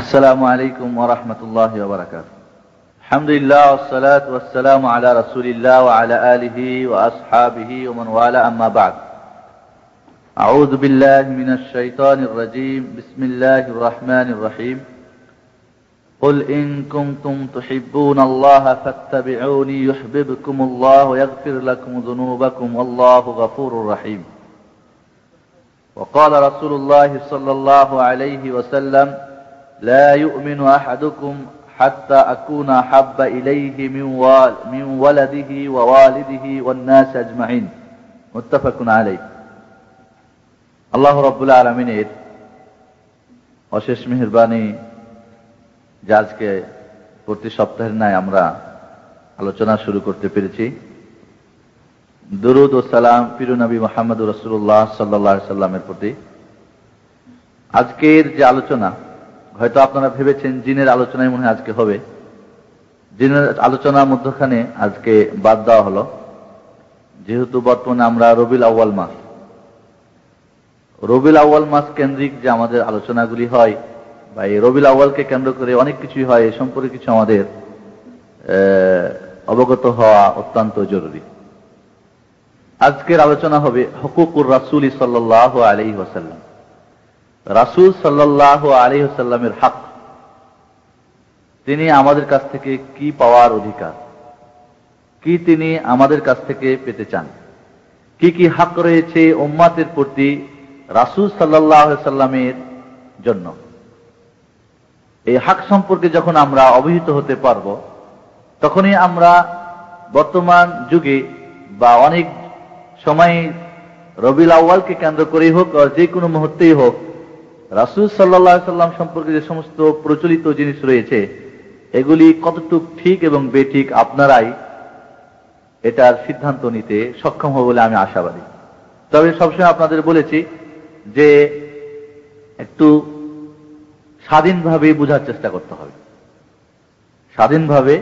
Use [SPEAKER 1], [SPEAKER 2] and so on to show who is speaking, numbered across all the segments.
[SPEAKER 1] আসসালামু আলাইকুম ওয়া রাহমাতুল্লাহি ওয়া বারাকাতুহু। আলহামদুলিল্লাহ ওয়াসসালাতু ওয়াসসালামু আলা রাসূলিল্লাহ ওয়া আলা আলিহি ওয়া আসহাবিহি ওয়া মান ওয়ালা, আম্মা বা'দ। আউযু বিল্লাহি মিনাশ শাইতানির রাজীম। বিসমিল্লাহির রাহমানির রহিম। قل إن كنتم تحبون الله فاتبعوني يحببكم الله ويغفر لكم ذنوبكم والله غفور رحيم. وقال رسول الله صلى الله عليه وسلم: لا يؤمن أحدكم حتى أكون أحب إليه من ولده ووالده والناس أجمعين. متفق عليه. আল্লাহ রাব্বুল আলামিনের অশেষ মেহেরবানি যে আজকে প্রতি সপ্তাহের ন্যায় আমরা আলোচনা শুরু করতে পেরেছি। দুরূদ ও সালাম প্রিয় নবী মুহাম্মদুর রাসূলুল্লাহ সাল্লাল্লাহু আলাইহি সাল্লামের প্রতি। আজকের যে আলোচনা, হয়তো আপনারা ভেবেছেন জিনের আলোচনায় মনে হয় আজকে হবে। জিনের আলোচনার মধ্যখানে আজকে বাদ দেওয়া হলো, যেহেতু বর্তমানে আমরা রবিউল আউয়াল মাস, রবিউল আউয়াল মাস কেন্দ্রিক যে আমাদের আলোচনাগুলি হয় বা এই রবিউল আউয়ালকে কেন্দ্র করে অনেক কিছুই হয়, এ সম্পর্কে কিছু আমাদের অবগত হওয়া অত্যন্ত জরুরি। আজকের আলোচনা হবে হুকুকুর রাসূল সাল্লাল্লাহু আলাইহি ওয়াসাল্লাম, রাসূল সাল্লাল্লাহু আলাইহি ওয়াসাল্লামের হক। তিনি আমাদের কাছ থেকে কি পাওয়ার অধিকার, কি তিনি আমাদের কাছ থেকে পেতে চান, কি কি হক রয়েছে উম্মতের প্রতি রাসূল সাল্লাল্লাহু আলাইহি ওয়াসাল্লামের জন্য। এই হক সম্পর্কে যখন আমরা অবহিত হতে পারব, তখনই আমরা বর্তমান যুগে বা অনেক সময় রবিউল আউয়ালকে কেন্দ্র করেই হোক আর যে কোনো মুহূর্তেই হোক, রাসূল সাল্লাল্লাহু আলাইহি সাল্লাম সম্পর্কে যে সমস্ত প্রচলিত জিনিস রয়েছে এগুলি কতটুকু ঠিক এবং বেঠিক আপনারাই এটার সিদ্ধান্ত নিতে সক্ষম হবে বলে আমি আশাবাদী। তবে সবসময় আপনাদের বলেছি যে একটু স্বাধীনভাবে বোঝার চেষ্টা করতে হবে। স্বাধীনভাবে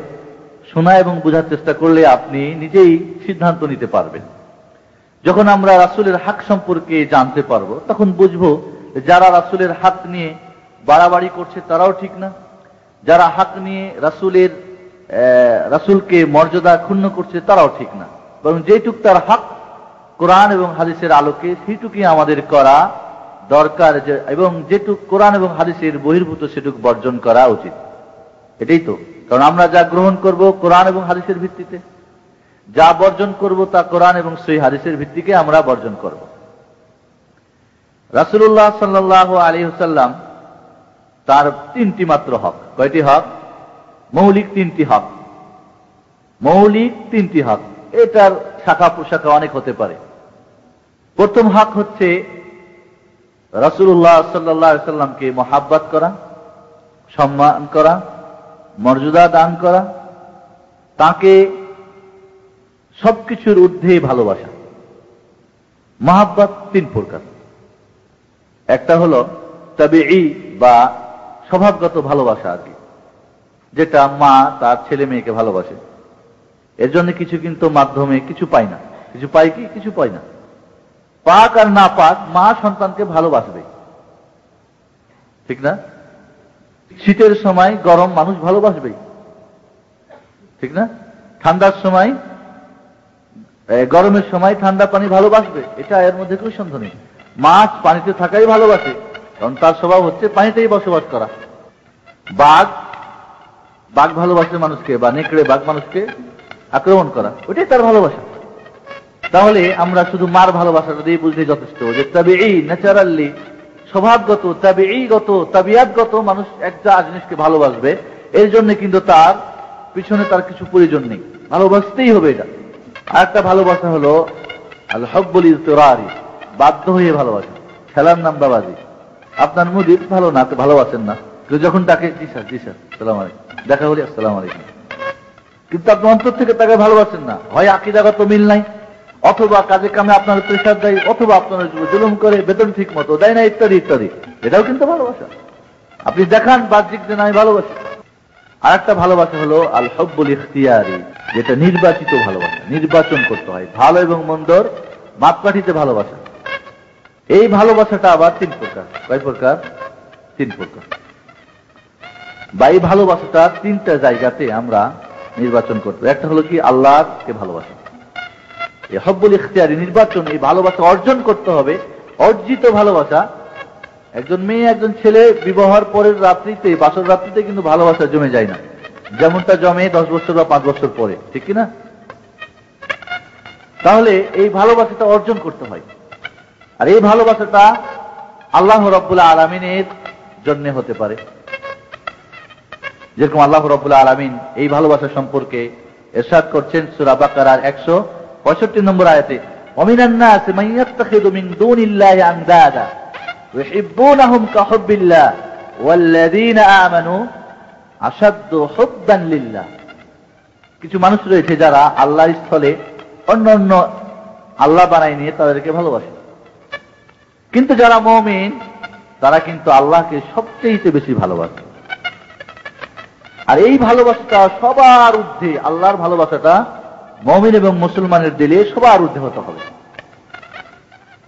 [SPEAKER 1] শোনা এবং বোঝার চেষ্টা করলে আপনি নিজেই সিদ্ধান্ত নিতে পারবেন। যখন আমরা রাসূলের হক সম্পর্কে জানতে পারবো, তখন বুঝবো যারা রাসূলের হক নিয়ে বাড়াবাড়ি করছে তারাও ঠিক না, যারা হক নিয়ে রাসূলকে মর্যাদা ক্ষুণ্ণ করছে তারাও ঠিক না, বরং যেটুক তার হক কোরআন এবং হাদিসের আলোকে সেইটুকুই আমাদের করা দরকার, এবং যেটুক কোরআন এবং হাদিসের বহির্ভূত সেটুক বর্জন করা উচিত। এটাই তো, কারণ আমরা যা গ্রহণ করব কোরআন এবং হাদিসের ভিত্তিতে, যা বর্জন করব তা কোরআন এবং সহিহ হাদিসের ভিত্তিতে আমরা বর্জন করব। রাসূলুল্লাহ সাল্লাল্লাহু আলাইহি ওয়াসাল্লাম তার তিনটি মাত্র হক। কয়টি হক? মৌলিক তিনটি হক। মৌলিক তিনটি হক, এটার শাখা প্রশাখা অনেক হতে পারে। প্রথম হক হচ্ছে রাসূলুল্লাহ সাল্লাল্লাহু আলাইহি ওয়াসাল্লামকে মহব্বত করা, সম্মান করা, মর্যাদা দান করা, তাকে সবকিছুর ঊর্ধ্বে ভালোবাসা। মহব্বত তিন প্রকার। একটা হলো তাবিঈ বা স্বভাবগত ভালোবাসা আর কি, যেটা মা তার ছেলে মেয়েকে ভালোবাসে। এর জন্য কিছু কিন্তু মাধ্যমে কিছু পাই না, কিছু পাই কি কিছু পাই না। পাক আর না পাক, মা সন্তানকে ভালোবাসবে, ঠিক না? শীতের সময় গরম মানুষ ভালোবাসবেই, ঠিক না? ঠান্ডার সময় গরমের সময় ঠান্ডা পানি ভালোবাসবে, এটা এর মধ্যে কোনো সন্দেহ নেই। মাছ পানিতে থাকাই ভালোবাসে, কারণ তার স্বভাব হচ্ছে পানিতেই বসবাস করা। বাঘ ভালোবাসে মানুষকে, বা নেকড়ে বাঘ মানুষকে আক্রমণ করা, ওটাই তার ভালোবাসা। তাহলে আমরা শুধু মার ভালোবাসাটা দিয়ে বুঝলে যথেষ্ট যে তাবিঈ, ন্যাচারালি স্বভাবগত, তাবিঈগত, তাবিয়াতগত মানুষ একটা জিনিসকে ভালোবাসবে। এর জন্য কিন্তু তার পিছনে তার কিছু প্রয়োজন নেই, ভালোবাসতেই হবে এটা। আর একটা ভালোবাসা হলো আল হুব্বুল ইযতিরারি, বাধ্য হয়ে ভালোবাসা। খেলার নাম বাবাজি, আপনার মুদির ভালো না, ভালোবাসেন না, যখন তাকে জি স্যার জি স্যার সালাম আলাইকুম, দেখা হলে আসসালাম আলাইকুম, কিন্তু আপনি অন্তর থেকে তাকে ভালোবাসেন না। হয় আকীদাগত মিল নাই, অথবা কাজে কামে আপনার প্রেশার দেয়, অথবা আপনার জুলুম করে, বেতন ঠিক মতো দেয় না, ইত্যাদি ইত্যাদি। এটাও কিন্তু ভালোবাসা। আপনি দেখান বাহ্যিক যে আমি ভালোবাসি। আর একটা ভালোবাসা হলো আল হুব্বুল ইখতিয়ারি, যেটা নির্বাচিত ভালোবাসা, নির্বাচন করতে হয়। ভালো এবং মন্দর মাপকাঠিতে ভালোবাসা। এই ভালোবাসাটা আবার তিন প্রকার। কয় প্রকার? তিন প্রকার। বা এই ভালোবাসাটা তিনটা জায়গাতে আমরা নির্বাচন করতে। একটা হলো কি আল্লাহকে ভালোবাসা, এই হব্বুল ইখতিয়ারি নির্বাচন, এই ভালোবাসা অর্জন করতে হবে, অর্জিত ভালোবাসা। একজন মেয়ে একজন ছেলে বিবাহের পরের রাত্রিতে, বাসর রাত্রিতে কিন্তু ভালোবাসা জমে যায় না, যেমনটা জমে 10 বছর বা 5 বছর পরে, ঠিক কিনা? তাহলে এই ভালোবাসাটা অর্জন করতে হয়। আর এই ভালোবাসাটা আল্লাহ রাব্বুল আলামিনের জন্য হতে পারে। যেরকম আল্লাহ রাব্বুল আলামিন এই ভালোবাসা সম্পর্কে ইরশাদ করছেন সূরা বাকারার 165 নম্বর আয়াতে, ওয়ামিনান নাসি মান ইয়াত্তাখিযু মিন দুনিল্লাহি আনদাদা ইউহিব্বুনাহুম কাহুব্বিল্লাহ ওয়াল্লাযীনা আমানু আশাদ্দু হুব্বান লিল্লাহ। কিছু মানুষ রয়েছে যারা আল্লাহর স্থলে অন্যান্য আল্লাহ বানাই নিয়ে তাদেরকে ভালোবাসে, কিন্তু যারা মুমিন তারা কিন্তু আল্লাহকে সবচেয়ে বেশি ভালোবাসে। আর এই ভালোবাসাটা সবার ঊর্ধ্বে, আল্লাহর ভালোবাসাটা মুমিন এবং মুসলমানের দিলে সবার ঊর্ধ্বে হতে হবে।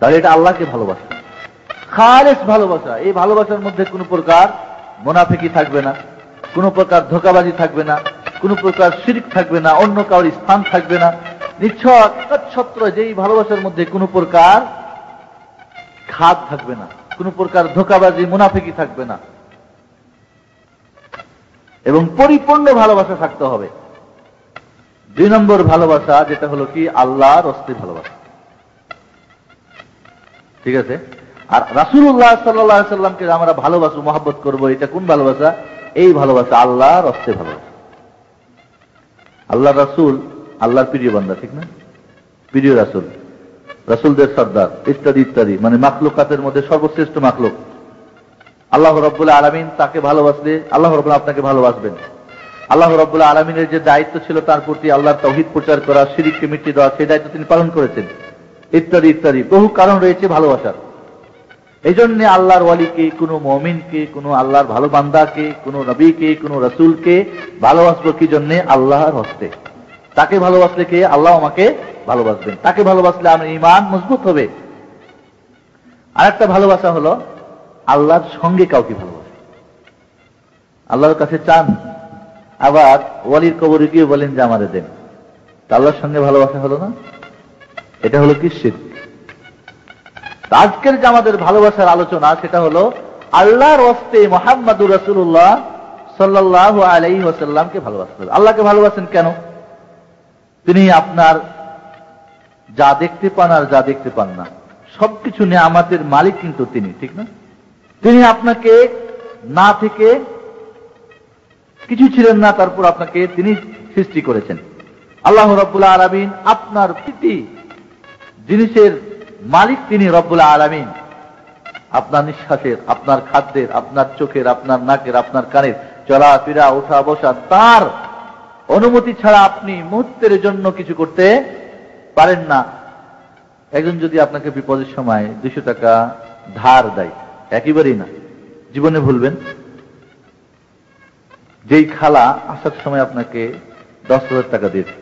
[SPEAKER 1] তাহলে এটা আল্লাহকে ভালোবাসা, খালেস ভালোবাসা। এই ভালোবাসার মধ্যে কোনো প্রকার মুনাফিকি থাকবে না, কোনো প্রকার ধোঁকাবাজি থাকবে না, কোনো প্রকার শিরক থাকবে না, অন্য কারোর স্থান থাকবে না, নিছক একচ্ছত্র। যেই ভালোবাসার মধ্যে কোনো প্রকার খাদ থাকবে না, কোনো প্রকার ধোঁকাবাজি মুনাফিকি থাকবে না, এবং পরিপূর্ণ ভালোবাসা থাকতে হবে। 2 নম্বর ভালোবাসা যেটা হলো কি আল্লাহর হস্তে ভালোবাসা, ঠিক আছে? আর রাসূলুল্লাহ সাল্লাল্লাহু আলাইহি সাল্লামকে আমরা ভালোবাসবো, মহব্বত করবো, এটা কোন ভালোবাসা? এই ভালোবাসা আল্লাহর হস্তে ভালোবাসা। আল্লাহ রাসূল আল্লাহর প্রিয় বান্দা, ঠিক না? প্রিয় রাসূল, রাসূলদের সর্দার, ইত্যাদি ইত্যাদি, মানে মাখলুকাতের মধ্যে সর্বশ্রেষ্ঠ মাখলুক। আল্লাহ রাব্বুল আলামিন তাকে ভালোবাসলে আল্লাহ রাব্বুল আপনাকে ভালোবাসবেন। আল্লাহ রাব্বুল আলামিনের যে দায়িত্ব ছিল তার প্রতি আল্লাহর তাওহীদ প্রচার করা, শিরককে মিটিয়ে দেওয়া, সেই দায়িত্ব তিনি পালন করেছেন, ইত্যাদি ইত্যাদি। বহু কারণ রয়েছে ভালোবাসার। এই জন্য আল্লাহর ওয়ালিকে, কোনো মুমিনকে, কোনো আল্লাহর ভালো বান্দাকে, কোনো নবীকে, কোনো রাসূলকে ভালোবাসবো কি জন্যে? আল্লাহর হস্তে। তাকে ভালোবাসলে কে? আল্লাহ আমাকে ভালোবাসবেন। তাকে ভালোবাসলে আমার ঈমান মজবুত হবে। আর একটা ভালোবাসা হলো আল্লাহর সঙ্গে কাউকে ভালোবাসা, আল্লাহর কাছে চান, আবার ওয়ালির কবরে গিয়ে বলেন যে আমারে দেন। আল্লাহর সঙ্গে ভালোবাসা হলো না, এটা হলো কি? শিরক। আজকের যে আমাদের ভালোবাসার আলোচনা সেটা হলো আল্লাহর হস্তে মুহাম্মদুর রাসূলুল্লাহ সাল্লাল্লাহু আলাইহি ওয়াসাল্লামকে ভালোবাসতে হবে। আল্লাহকে ভালোবাসেন কেন? তিনি আপনার যা দেখতে পান আর যা দেখতে পান না সবকিছু নিয়ামতের মালিক কিন্তু তিনি, ঠিক না? তিনি আপনাকে না থেকে, কিছু ছিলেন না, তারপর আপনাকে তিনি সৃষ্টি করেছেন। আল্লাহ রাব্বুল আলামিন আপনার প্রতি জিনিসের মালিক তিনি রব্বুল আলামিন। আপনার নিঃশ্বাসের, আপনার খাদ্যের, আপনার চোখের, আপনার নাকের, আপনার কানের, চলাফেরা, ওঠা বসা তার অনুমতি ছাড়া আপনি মুহূর্তের জন্য কিছু করতে পারেন না। একজন যদি আপনাকে বিপদের সময় 200 টাকা ধার দেয়, একেবারেই না, জীবনে ভুলবেন? যেই খালা আসার সময় আপনাকে 10,000 টাকা দিয়েছে,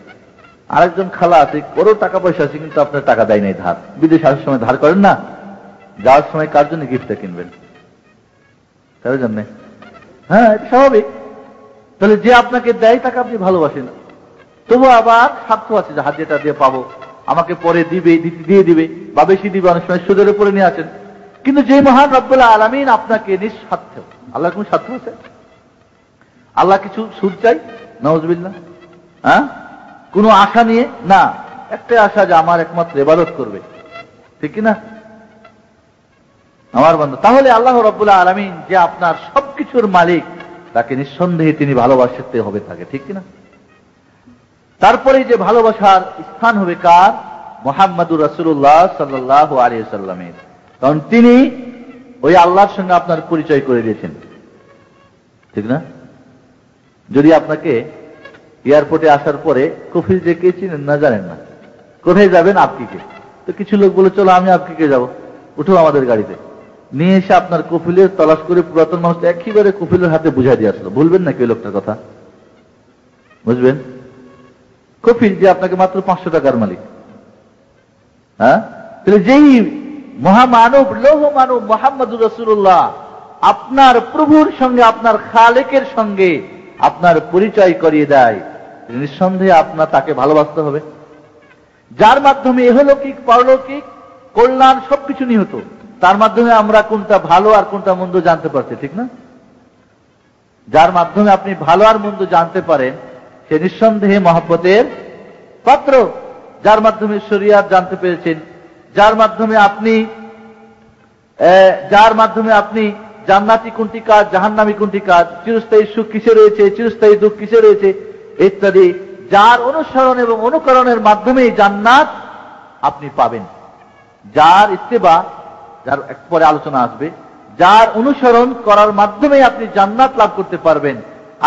[SPEAKER 1] আরেকজন খালা আছে, ওরও টাকা পয়সা আছে, কিন্তু আপনার টাকা দেয় নাই ধার। বিদেশে আসার সময় ধার করেন না? যাওয়ার সময় কার জন্য গিফটটা কিনবেন? কার জন্য? হ্যাঁ, এটা স্বাভাবিক। তাহলে যে আপনাকে দেয় তাকে আপনি ভালোবাসেন, তবু আবার স্বার্থ আছে যে হাজিটা দিয়ে পাবো, আমাকে পরে দিবে, দিয়ে দিবে বা বেশি দিবে, অনেক সময় সুদের উপরে নিয়ে আসেন। কিন্তু যে মহান রব্বুল আলামিন আপনাকে নিঃস্বার্থ, আল্লাহর কোন স্বার্থ আছে? আল্লাহ কিছু সুদ চাই? নাউজুবিল্লাহ। হ্যাঁ, কোন আশা নিয়ে না, একটা আশা যে আমার একমাত্র ইবাদত করবে, ঠিক কিনা আমার বান্দা? তাহলে আল্লাহ রাব্বুল আলামিন যে আপনার সবকিছুর মালিক, তাকে নিঃসন্দেহে তিনি ভালোবাসতে হবে তাকে, ঠিক কিনা? তারপরে যে ভালোবাসার স্থান হবে কার? মুহাম্মদুর রাসূলুল্লাহ সাল্লাল্লাহু আলাইহি ওয়াসাল্লামের। কারণ তিনি ওই আল্লাহর সঙ্গে আপনার পরিচয় করে দিয়েছেন, ঠিক না? যদি আপনাকে এয়ারপোর্টে আসার পরে কফিল যে কে চিনেন না, জানেন না, কোথায় যাবেন? আপকিকে। তো কিছু লোক বলে চলো আমি আপকিকে যাব, উঠো আমাদের গাড়িতে, নিয়ে এসে আপনার কফিলের তলাশ করে পুরাতন মানুষ একেবারে কফিলের হাতে বুঝাই দিয়ে আসলো। ভুলবেন না কি ওই লোকটার কথা? বুঝবেন? কফিল যে আপনাকে মাত্র 500 টাকার মালিক। হ্যাঁ, তাহলে যেই মহামানব, লৌহ মানব মুহাম্মদুর রাসূলুল্লাহ আপনার প্রভুর সঙ্গে, আপনার খালেকের সঙ্গে আপনার পরিচয় করিয়ে দেয়, নিঃসন্দেহে আপনার তাকে ভালোবাসতে হবে। যার মাধ্যমে ইহলৌকিক পারলৌকিক কল্যাণ সবকিছু নিহত, তার মাধ্যমে আমরা কোনটা ভালো আর কোনটা মন্দ জানতে পারছি, ঠিক না? যার মাধ্যমে আপনি ভালো আর মন্দ জানতে পারেন, সে নিঃসন্দেহে মহব্বতের পাত্র। যার মাধ্যমে শরিয়াত জানতে পেরেছেন, যার মাধ্যমে আপনি জান্নাতি কোনটি কাজ, জাহান্নামী কোনটি কাজ, চিরস্থায়ী সুখ কিসে রয়েছে, চিরস্থায়ী দুঃখ কিসে রয়েছে ইত্যাদি, যার অনুসরণ এবং অনুকরণের মাধ্যমে জান্নাত আপনি পাবেন। যার ইত্তেবা, যার পরে আলোচনা আসবে, যার অনুসরণ করার মাধ্যমে আপনি জান্নাত লাভ করতে পারবেন।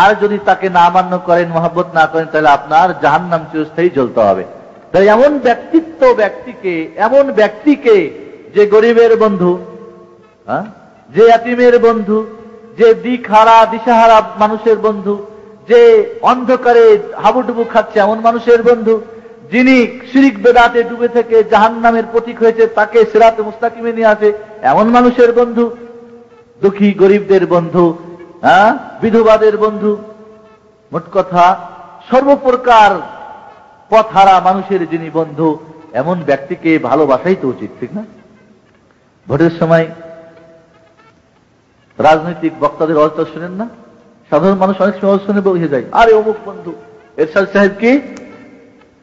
[SPEAKER 1] আর যদি তাকে না মান্য করেন, মহব্বত না করেন, তাহলে আপনার জাহান্নাম চিরস্থায়ী জ্বলতে হবে। তাই এমন ব্যক্তিকে যে গরিবের বন্ধু, যে ইয়াতীমের বন্ধু, যে দিশাহারা মানুষের বন্ধু, যে অন্ধকারে হাবুডুবু খাচ্ছে এমন মানুষের বন্ধু, যিনি শিরিক বেদাতে ডুবে থেকে জাহান্নামের প্রতীক হয়েছে, তাকে সিরাতে মুস্তাকিমে নিয়ে আসে এমন মানুষের বন্ধু, দুঃখী গরিবদের বন্ধু, বিধবাদের বন্ধু, মোট কথা সর্বপ্রকার পথহারা মানুষের যিনি বন্ধু, এমন ব্যক্তিকে ভালোবাসাই তো উচিত, ঠিক না? ভোটের সময় রাজনৈতিক বক্তাদের আলোচনা শুনেন না? সাধারণ মানুষ অনেক সময় শুনে বসে যায়, আরে অমুক বন্ধু এরশাদ সাহেব কি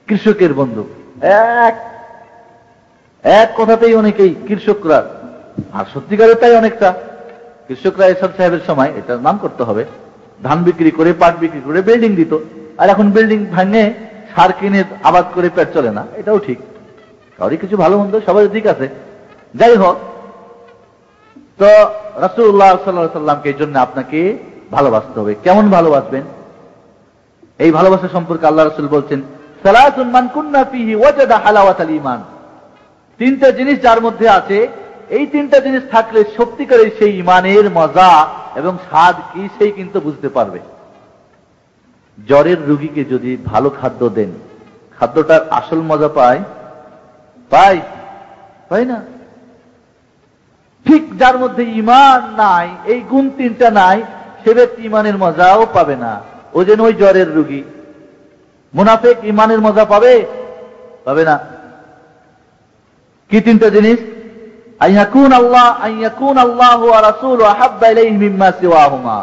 [SPEAKER 1] কৃষকের বন্ধু। এক কথাতেই অনেকেই কৃষকরা, আর সত্যিকারে তাই অনেকটা কৃষকরা এরশাদ সাহেবের সময়, এটা নাম করতে হবে, ধান বিক্রি করে, পাট বিক্রি করে বিল্ডিং দিত। আর এখন বিল্ডিং ভাঙে সার কিনে আবাদ করে পেট চলে না, এটাও ঠিক। কারোরই কিছু ভালো মন্দ, সবাই ঠিক আছে। যাই হোক, তো রাসূলুল্লাহ সাল্লাল্লাহু আলাইহি সাল্লামকে এই জন্য আপনাকে ভালোবাসতে হবে। কেমন ভালোবাসবেন? এই ভালোবাসা সম্পর্কে আল্লাহ রাসূল বলছেন, সালাতুন মান কুন্না ফিহি ওয়াজাদা হালাওয়াতাল ঈমান। তিনটা জিনিস যার মধ্যে আছে, এই তিনটা জিনিস থাকলে সত্যিকারের সেই ঈমানের মজা এবং স্বাদ কি সেই কিন্তু বুঝতে পারবে। জ্বরের রোগীকে যদি ভালো খাদ্য দেন, খাদ্যটার আসল মজা পায় না? ঠিক যার মধ্যে ঈমান নাই, এই গুণ তিনটা নাই, সে ব্যক্তি ঈমানের মজাও পাবে না। ও যেন ওই জ্বরের রোগী। মুনাফিক ঈমানের মজা পাবে না। কি তিনটা জিনিস? আইয়াকুন আল্লাহু ওয়া রাসূলুহু আহাব্বা ইলাইহি মিম্মা সিওয়াহুমা।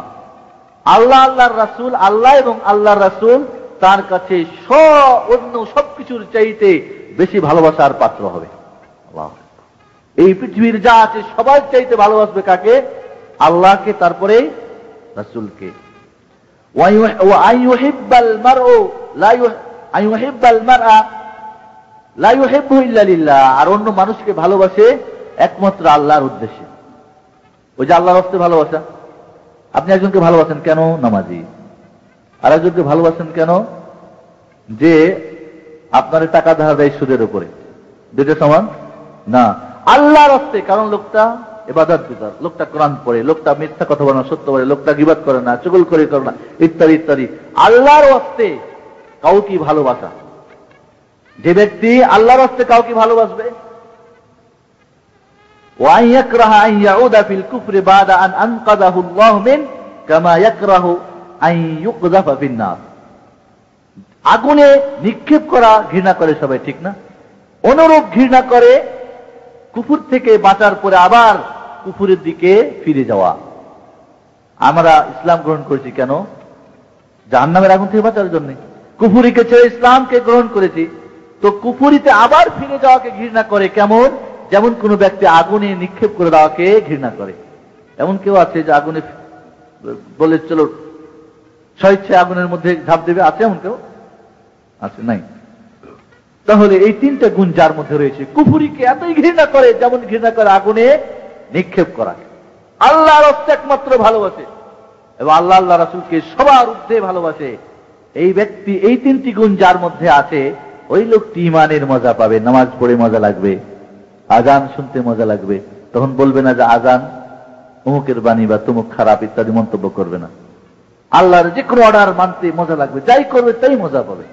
[SPEAKER 1] আল্লাহর রাসূল, আল্লাহ এবং আল্লাহর রাসূল তার কাছে অন্য সবকিছুর চাইতে বেশি ভালোবাসার পাত্র হবে। আল্লাহ, এই পৃথিবীর যা আছে সবার চাইতে ভালোবাসবে কাকে? আল্লাহকে, তারপরে রাসূলকে। আইয়ুহিব্বাল মারউ লা ইউহিব্বু ইল্লা লিল্লাহ। আর অন্য মানুষকে ভালোবাসে একমাত্র আল্লাহর উদ্দেশ্যে। ওই যে আল্লাহর রাস্তায় ভালোবাসা। আপনি একজনকে ভালোবাসেন কেন? নামাজি। আর একজনকে ভালোবাসেন কেন? যে আপনার টাকা ধার দেয় সুদের উপরে। দুটো সমান না। আল্লাহর রাস্তায়, কারণ লোকটা ইবাদতগুজার, লোকটা কোরআন পড়ে, লোকটা মিথ্যা কথা বলে না, সত্য বলে, লোকটা গীবত করে না, চুগলখড়ি করে না, ইত্যাদি ইত্যাদি। আল্লাহর রাস্তায় কাউকে ভালোবাসা। যে ব্যক্তি আল্লাহর রাস্তায় কাউকে ভালোবাসবে, ওয়া ইয়াকরাহু আন ইয়াউদা ফিল কুফরি বাদা আন আনকাযাহু আল্লাহু মিন কামা ইয়াকরাহু আন ইউকযাফা ফিন নার। আগুনে নিক্ষেপ করা ঘৃণা করে সবাই, ঠিক না? অনুরূপ ঘৃণা করে কুফর থেকে বাঁচার পরে আবার কুফরের দিকে ফিরে যাওয়া। আমরা ইসলাম গ্রহণ করেছি কেন? জাহান্নামের আগুন থেকে বাঁচার জন্য। কুফরিকে ছেড়ে ইসলামকে গ্রহণ করেছি, তো কুফরিতে আবার ফিরে যাওয়াকে ঘৃণা করে। কেমন? যেমন কোন ব্যক্তি আগুনে নিক্ষেপ করে দেওয়াকে ঘৃণা করে। এমন কেউ আছে যে আগুনে বলে চলো স্বেচ্ছায় আগুনের মধ্যে ঝাঁপ দেবে? আছে এমন কেউ? আছে? নাই। তাহলে এই তিনটা গুণ যার মধ্যে রয়েছে, কুফরিকে এতই ঘৃণা করে যেমন ঘৃণা করে আগুনে নিক্ষেপ করা। আল্লাহর রাস্তায় একমাত্র ভালোবাসে এবং আল্লাহ রাসূলকে সবার ঊর্ধ্বে ভালোবাসে। এই ব্যক্তি, এই তিনটি গুণ যার মধ্যে আছে, ওই লোকটি ঈমানের মজা পাবে। নামাজ পড়ে মজা লাগবে, আজান শুনতে মজা লাগবে। তখন বলবে না যে আজান অমুকের বাণী বা তমুক খারাপ ইত্যাদি মন্তব্য করবে না। আল্লাহর যে কোনো অর্ডার মানতে মজা লাগবে, যাই করবে তাই মজা পাবে।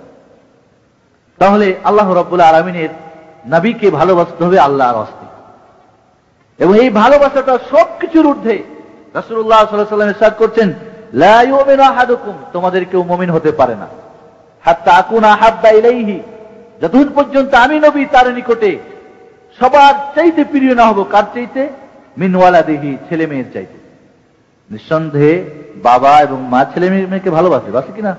[SPEAKER 1] তাহলে আল্লাহ রাব্বুল আলামিনের নবীকে ভালোবাসতে হবে আল্লাহর রাস্তায়, এবং এই ভালোবাসাটা সবকিছুর ঊর্ধ্বে। রাসূলুল্লাহ সাল্লাল্লাহু আলাইহি ওয়াসাল্লাম ইরশাদ করছেন, লা ইউমিনু আহাদুকুম, তোমাদের কেউ মুমিন হতে পারে না, হাত্তা আকুনা হাব্বা ইলাইহি, যতক্ষণ পর্যন্ত আমি নবী তার নিকটে সবার চাইতে প্রিয় না হব। কার চাইতে? মিন ওয়ালাদিহি, ছেলে মেয়ের চাইতে। নিঃসন্দেহে বাবা এবং মা ছেলে মেয়েকে ভালোবাসে, বাসে কিনা?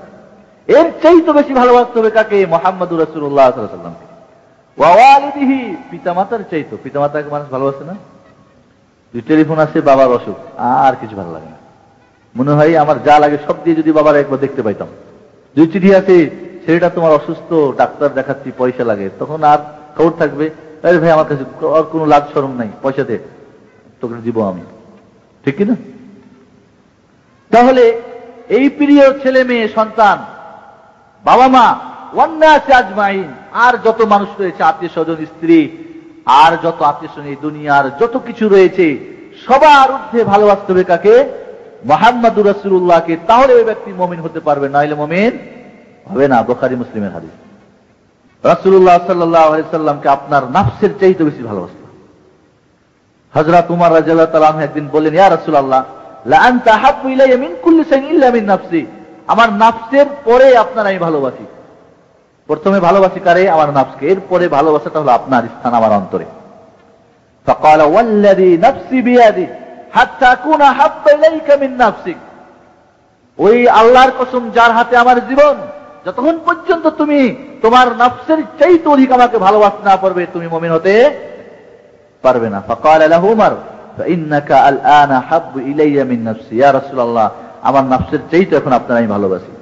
[SPEAKER 1] এর চাইতে বেশি ভালোবাসতে হবে কাকে? মুহাম্মদুর রাসূলুল্লাহ সাল্লাল্লাহু আলাইহি ওয়াসাল্লামকে। ওয়া ওয়ালিদিহি, পিতামাতার চাইতে। পিতামাতাকে মানুষ ভালোবাসে না? দুই টেলিফোন আছে, বাবার অসুখ, আর কিছু ভালো লাগে না, মনে হয় আমার যা লাগে সব দিয়ে যদি বাবার একবার দেখতে পাইতাম। দুই চিঠি আছে, ছেলেটা তোমার অসুস্থ, ডাক্তার দেখাচ্ছি, পয়সা লাগে, তখন আর খবর থাকবে, আরে ভাই আমার কাছে আর কোনো লাজ শরম নাই, পয়সা দে, তোকে দিব আমি, ঠিক কিনা? তাহলে এই প্রিয় ছেলে মেয়ে সন্তান, বাবা মা, ওয়ান্নাসি আজমাইন, আর যত মানুষ রয়েছে, আত্মীয় স্বজন, স্ত্রী, আর যত আত্মীয় স্বজন, এই দুনিয়ার যত কিছু রয়েছে, সবার ঊর্ধ্বে ভালোবাসতে হবে কাকে? মুহাম্মদুর রাসূলুল্লাহকে। তাহলে ওই ব্যক্তি মুমিন হতে পারবে, নাইলে মুমিন হবে না। বুখারী মুসলিমের হাদিস। রাসূলুল্লাহ সাল্লাল্লাহু আলাইহি সাল্লামকে আপনার নাফসের চাইতে বেশি ভালোবাসতে হবে। হযরত উমর রাদিয়াল্লাহু তাআলা আনহু একদিন বললেন, ইয়া রাসূলুল্লাহ, লা আনতা হাব্বু ইলাইয়া মিন কুল্লি শাইইন ইল্লা মিন নাফসি, আমার নাফসের পরে আপনার আমি ভালোবাসি। প্রথমে ভালোবাসি কারে? আমার নাফসকে, এরপরে ভালোবাসাটা হলো আপনার স্থান আমার অন্তরে। ফাকালা ওয়াল্লাযী নাফসি বিয়াদি হাত্তা কুনা হাব্বা ইলাইকা মিন নাফসিক, ওই আল্লাহর কসম যার হাতে আমার জীবন, যতক্ষণ পর্যন্ত তুমি তোমার নাফসের চাইতে অধিক আমাকে ভালোবাসতে না পারবে, তুমি মুমিন হতে পারবে না। ফাকালা লাহু উমর ফাইন্নাকা আলআনা হাব্বু ইলাইয়া মিন নাফসি, ইয়া রাসূলুল্লাহ, আমার নাফসের চাইতে এখন আপনার আমি ভালোবাসি।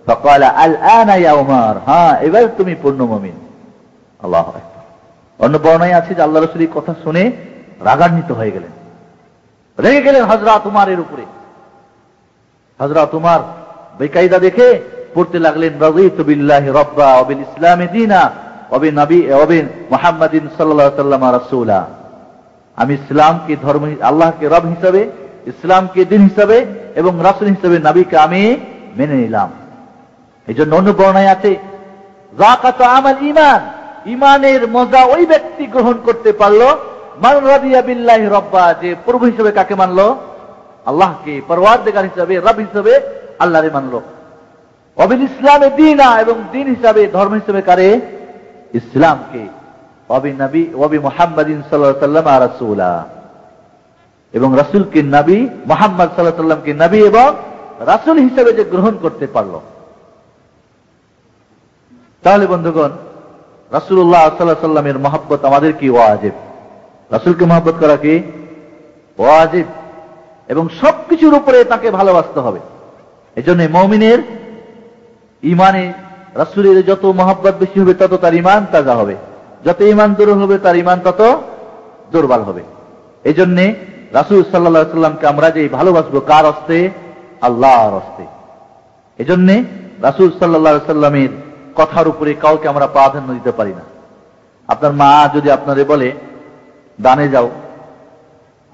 [SPEAKER 1] ফাকালা আলআনা ইয়া উমর, হ্যাঁ এবার তুমি পূর্ণ মুমিন। আল্লাহু আকবার। অন্য বর্ণনায় আছে যে আল্লাহর রাসূলের কথা শুনে রাগান্বিত হয়ে গেলেন, রেগে গেলেন হযরত উমরের উপরে। হযরত উমর বেকায়দা দেখে পড়তে লাগলেন, রাযীতু বিল্লাহি রাব্বা ওয়া বিল ইসলামি দীনা ওয়া বিন মুহাম্মাদিন সাল্লাল্লাহু আলাইহি ওয়াসাল্লাম রাসূলা, আমি ইসলামকে ধর্ম, আল্লাহকে রব হিসাবে, ইসলামকে দিন হিসাবে এবং রাসূল হিসাবে নবীকে আমি মেনে নিলাম। এই জন্য অন্য বর্ণনায় আছে, যাকাতু আমাল ঈমান, ঈমানের মজা ওই ব্যক্তি গ্রহণ করতে পারলো, মান রাদিয়া বিল্লাহি রাব্বা, যে প্রভু হিসেবে কাকে মানলো? আল্লাহকে, পরওয়ারদিগার হিসেবে, রব হিসেবে আল্লাহরে মানলো। ওয়া বিল ইসলামি দীনা, এবং দিন হিসাবে, ধর্ম হিসেবে কারে? ইসলামকে। ওয়া বি মুহাম্মাদিন সাল্লাল্লাহু আলাইহি ওয়াসাল্লাম রাসূলা, এবং রাসূলকে নবী, মুহাম্মদ সাল্লাল্লাহু আলাইহি ওয়াসাল্লামকে নবী এবং রাসূল হিসেবে যে গ্রহণ করতে পারলো। তাহলে বন্ধুগণ, রাসূলুল্লাহ সাল্লাল্লাহু আলাইহি ওয়াসাল্লামের মহব্বত আমাদের কি ওয়াজিব, রাসূলকে মহব্বত করা কি ওয়াজিব, এবং সবকিছুর উপরে তাকে ভালোবাসতে হবে। এজন্য মুমিনের ঈমানে রাসূলের যত মহব্বত বেশি হবে, তত তার ঈমান তাজা হবে, যত ঈমান দুর্বল হবে তার ঈমান তত দুর্বল হবে। এজন্য রাসূল সাল্লাল্লাহু আলাইহি ওয়াসাল্লামকে আমরা যে ভালোবাসবো, কার হস্তে? আল্লাহর হস্তে। এজন্য রাসূল সাল্লাল্লাহু আলাইহি ওয়াসাল্লামের কথার উপরে কাউকে আমরা প্রাধান্য দিতে পারি না। আপনার মা যদি আপনারে বলে ডানে যাও,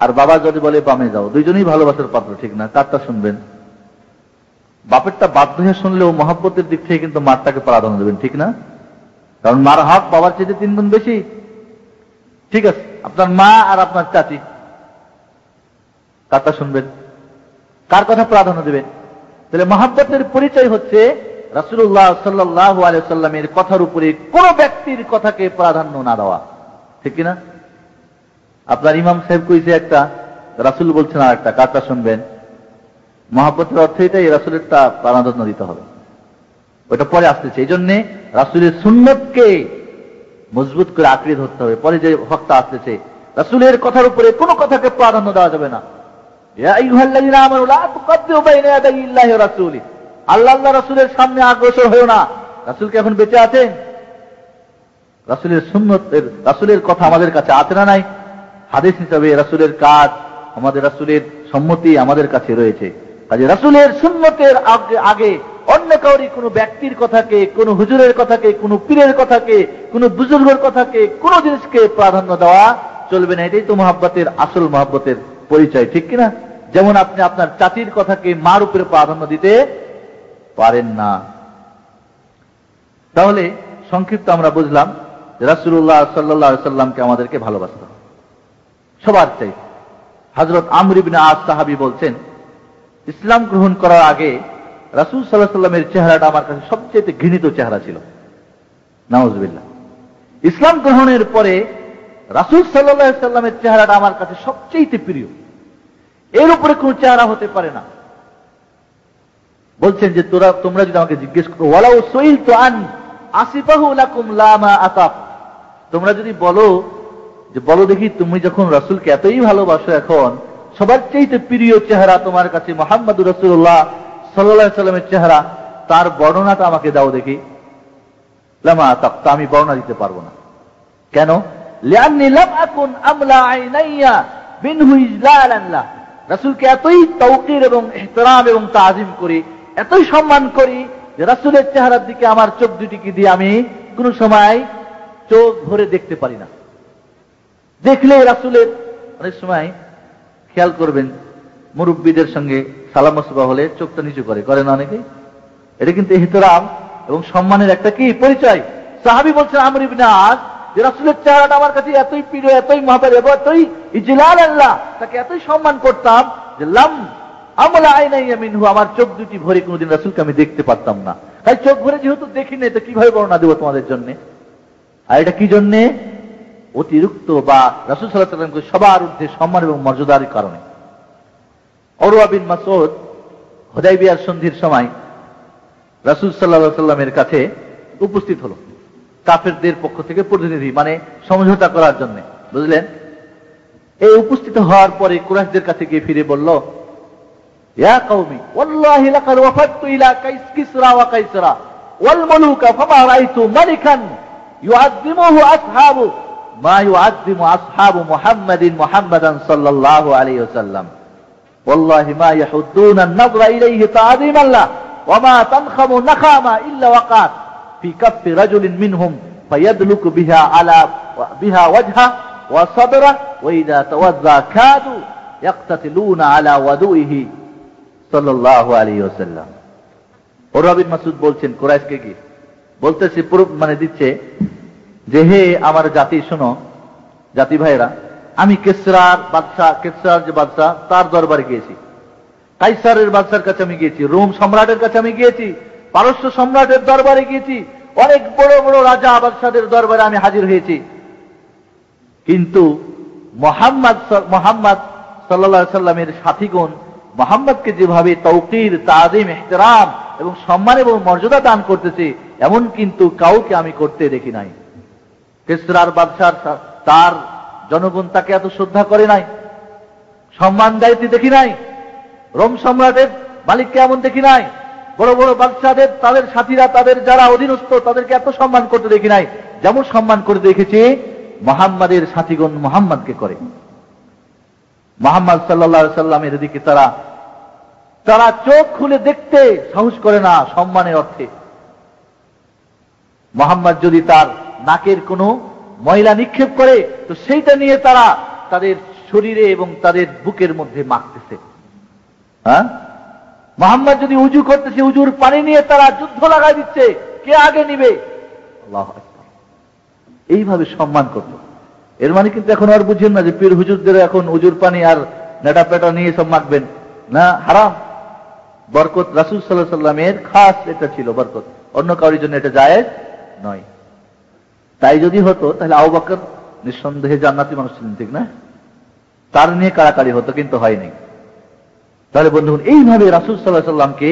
[SPEAKER 1] আর বাবা যদি বলে বামে যাও, দুইজনেই ভালোবাসার পাত্র, ঠিক না? কারটা শুনবেন? বাপেরটা বাধ্য হয়ে শুনলেও মহব্বতের দিক থেকে কিন্তু মারটাকে প্রাধান্য দেবেন, ঠিক না? কারণ মার হক বাবার চাইতে 3 গুণ বেশি। ঠিক আছে, আপনার মা আর আপনার চাচি, কারটা শুনবেন? কার কথা প্রাধান্য দেবেন? তাহলে মহব্বতের পরিচয় হচ্ছে রাসূলুল্লাহ সাল্লাল্লাহু আলাইহি ওয়াসাল্লামের কথার উপরে কোন ব্যক্তির কথাকে প্রাধান্য না দেওয়া, ঠিক কিনা? আপনার ইমাম সাহেব কইছে একটা, রাসূল বলছেন আর একটা, কারটা শুনবেন? মহব্বতের অর্থ এটাই, রাসূলেরটা প্রাধান্য দিতে হবে, ওটা পরে আসতেছে। এই জন্য রাসূলের সুন্নতকে মজবুত করে আঁকড়ে ধরতে হবে, পরে যে হকটা আসতেছে। রাসূলের কথার উপরে কোনো কথাকে প্রাধান্য দেওয়া যাবে না। ইয়া আইয়ুহাল্লাযীনা আমানু লা তুকদ্দিমু বাইনা ইয়াদাইল্লাহি ওয়া রাসূলি, আল্লাহ রাসূলের সামনে অগ্রসর হয়ো না। রাসূল কি এখন বেঁচে আছেন? রাসূলের সুন্নতের, রাসূলের কথা আমাদের কাছে আছে না নাই? হাদিস হিসাবে রাসূলের কাজ, আমাদের রাসূলের সম্মতি আমাদের কাছে রয়েছে। কাজে রাসূলের সুন্নতের আগে অন্য কাউরি, কোনো ব্যক্তির কথাকে, কোনো হুজুরের কথাকে, কোনো পীরের কথাকে, কোনো বুজুর্গের কথাকে, কোনো জিনিসকে প্রাধান্য দেওয়া চলবে না। এটাই তো মহব্বতের আসল মহব্বতের পরিচয়, ঠিক কিনা? যেমন আপনি আপনার চাচির কথাকে মার উপরে প্রাধান্য দিতে পারেন না। তাহলে সংক্ষিপ্ত আমরা বুঝলাম যে রাসূলুল্লাহ সাল্লাল্লাহু আলাইহি ওয়াসাল্লামকে আমাদেরকে ভালোবাসতে হবে সবার চাইতে। হযরত আমর ইবনে আস সাহাবী বলছেন, ইসলাম গ্রহণ করার আগে রাসূল সাল্লাল্লাহু আলাইহি ওয়াসাল্লামের চেহারাটা আমার কাছে সবচেয়ে ঘৃণিত চেহারা ছিল। নাউযুবিল্লাহ। ইসলাম গ্রহণের পরে রাসূল সাল্লাল্লাহু আলাইহি ওয়াসাল্লামের চেহারাটা আমার কাছে সবচেয়ে প্রিয়, এর উপরে কোন চেহারা হতে পারে না। বলছেন যে তোমরা যদি আমাকে জিজ্ঞেস করো, ওয়ালাউ সুইলতু আন আসিফাহু লাকুম লামা আতাফ, তোমরা যদি বলো যে বলো দেখি তুমি যখন রাসূলকে এতই ভালোবাসো, এখন সবার চাইতে প্রিয় চেহারা তোমার কাছে মুহাম্মদুর রাসূলুল্লাহ সাল্লাল্লাহু আলাইহি ওয়াসাল্লামের চেহারা, তার বর্ণনাটা আমাকে দাও দেখি। লামা আতাফ, তা আমি বর্ণনা দিতে পারবো না। কেন? লিআন্নী লাম আকুন আমলা আইনাইয়া মিনহু ইজলালান লাহ, রাসূলকে এতই তাওকীর এবং ইহতিরাম এবং তাজিম করি, এতই সম্মান করি যে রাসূলের চেহারার দিকে আমার চোখ দুটিকে দিয়ে আমি কোন সময় চোখ ভরে দেখতে পারি না। দেখলে রাসূলের, অনেক সময় খেয়াল করবেন মুরব্বীদের সঙ্গে সালাম মুসাফা হলে চোখটা নিচু করে না অনেকে, এটা কিন্তু ইহতিরাম এবং সম্মানের একটা কি পরিচয়। সাহাবী বলছেন আমর ইবনে আস যে রাসূলের চেহারাটা আমার কাছে এতই প্রিয়, এতই মহব্বত, এতই ইজলাল আল্লাহ, তাকে এতই সম্মান করতাম যে লাম আমলা আইনাইয়া মিনহু, আমার চোখ দুটি ভরে কোনদিন রাসূলকে আমি দেখতে পারতাম না। তাই চোখ ভরে যেহেতু দেখি না, তো কিভাবে বর্ণনা দেব তোমাদের জন্য? আর এটা কি জন্যে? অতিরিক্ত বা রাসূল সাল্লাল্লাহু আলাইহি ওয়াসাল্লামকে সবার ঊর্ধ্বে সম্মান এবং মর্যাদার কারণে। উরওয়া বিন মাসউদ হুদায়বিয়ার সন্ধির সময় রাসূল সাল্লাল্লাহু আলাইহি ওয়াসাল্লামের কাছে উপস্থিত হলো কাফেরদের পক্ষ থেকে প্রতিনিধি, মানে সমঝোতা করার জন্য, বুঝলেন? এই উপস্থিত হওয়ার পরে কুরাইশদের কাছে গিয়ে ফিরে বলল, ইয়া কওমি ওয়াল্লাহি লাকাদ ওয়াফাদতু ইলা কিসরা ওয়া কাইসারা ওয়াল মুলুকা ফামা রাআইতু মালিকান ইউআযযিমুহু আসহাবু মা ইউআযযিমু আসহাবু মুহাম্মাদান সাল্লাল্লাহু আলাইহি ওয়াসাল্লাম ওয়াল্লাহি মা ইয়াহুদ্দুনা আন-নাযরা ইলাইহি তা'যীমান লাহ ওয়া মা তানখামু নাখামা ইল্লা ওয়াকাত ফি কাফি রাজুলিন মিনহুম ফায়াদলুকু বিহা ওয়াজহা ওয়া সাদরা ওয়া ইযা তাওয়াজ্জা কাদু ইয়াকতাতিলুনা আলা ওয়াদুইহি সাল্লাল্লাহু আলাইহি ওয়াসাল্লাম। উরওয়া বিন মাসউদ বলছেন কুরাইশকে কি বলতেছে, মানে দিচ্ছে যে হে আমার জাতি, শোনো জাতি ভাইরা, আমি কিসরার যে বাদশা তার দরবারে গিয়েছি, কাইসারের বাদশার কাছে আমি গিয়েছি, রোম সম্রাটের কাছে আমি গিয়েছি, পারস্য সম্রাটের দরবারে গিয়েছি, অনেক বড় বড় রাজা বাদশাদের দরবারে আমি হাজির হয়েছি, কিন্তু মুহাম্মদ সাল্লাল্লাহু আলাইহি ওয়াসাল্লামের সাথীগণ মুহাম্মদকে যেভাবে তাওকীর, তাজিম, ইহতিরাম এবং সম্মান এবং মর্যাদা দান করতেছে, এমন কিন্তু কাউকে আমি করতে দেখি নাই। কিসরার বাদশার তার জনগণ তাকে এত শ্রদ্ধা করে নাই, সম্মান দায়িত্ব দেখি নাই। রোম সম্রাটের মালিককে এমন দেখি নাই। বড় বড় বাদশাদের তাদের সাথীরা, তাদের যারা অধীনস্থ, তাদেরকে এত সম্মান করতে দেখি নাই যেমন সম্মান করে দেখেছি মুহাম্মাদের সাথীগণ মুহাম্মদকে করে। মুহাম্মদ সাল্লাল্লাহু আলাইহি ওয়াসাল্লামের দিকে তারা চোখ খুলে দেখতে সাহস করে না সম্মানের অর্থে। মুহাম্মদ যদি তার নাকের কোনো ময়লা নিক্ষেপ করে, তো সেইটা নিয়ে তারা তাদের শরীরে এবং তাদের বুকের মধ্যে মাখতেছে। হ্যাঁ, মুহাম্মদ যদি উজু করতেছে, উজুর পানি নিয়ে তারা যুদ্ধ লাগাই দিচ্ছে, কে আগে নিবে। আল্লাহু আকবার। এইভাবে সম্মান করত। এর মানে কিন্তু এখন আর বুঝেন না যে পীর হুজুরদের এখন উজুর পানি আর নেটা পেটা নিয়ে সব মাখবেন না, হারাম। বরকত রাসূল সাল্লাল্লাহু আলাইহি ওয়াসাল্লামের খাস এটা ছিল বরকত, অন্য কারোর জন্য এটা জায়েজ নয়। তাই যদি হতো তাহলে আবু বকর নিঃসন্দেহে জান্নাতি মানুষ ছিলেন, ঠিক না? তার নিয়ে কাড়াকাড়ি হতো, কিন্তু হয়নি। তাহলে বন্ধুগণ, এইভাবে রাসূল সাল্লাল্লাহু আলাইহি ওয়াসাল্লামকে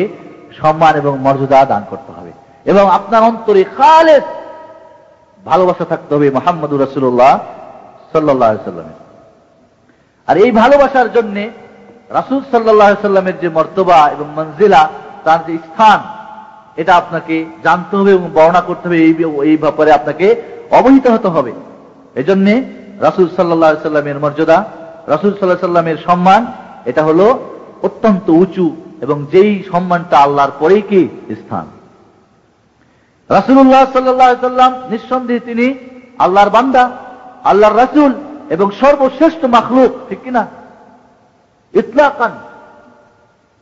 [SPEAKER 1] সম্মান এবং মর্যাদা দান করতে হবে এবং আপনার অন্তরে খালেস ভালোবাসা থাকতে হবে মুহাম্মদুর রাসূলুল্লাহ সাল্লাল্লাহু আলাইহি ওয়াসাল্লামের। আর এই ভালোবাসার জন্য রাসূল সাল্লাল্লাহু আলাইহি ওয়াসাল্লামের যে মর্তবা এবং মঞ্জিলা, তার যে স্থান, এটা আপনাকে জানতে হবে এবং বর্ণনা করতে হবে। এই ব্যাপারে আপনাকে অবহিত হতে হবে। এজন্য রাসূল সাল্লাল্লাহু আলাইহি ওয়াসাল্লামের মর্যাদা, রাসূল সাল্লাল্লাহু আলাইহি ওয়াসাল্লামের সম্মান, এটা হলো অত্যন্ত উঁচু এবং যেই সম্মানটা আল্লাহর পরেই কি স্থান। রাসূলুল্লাহ সাল্লাল্লাহু আলাইহি ওয়াসাল্লাম নিঃসন্দেহে তিনি আল্লাহর বান্দা, আল্লাহর রাসূল এবং সর্বশ্রেষ্ঠ মাখলুক, ঠিক কিনা? ইতলাকান,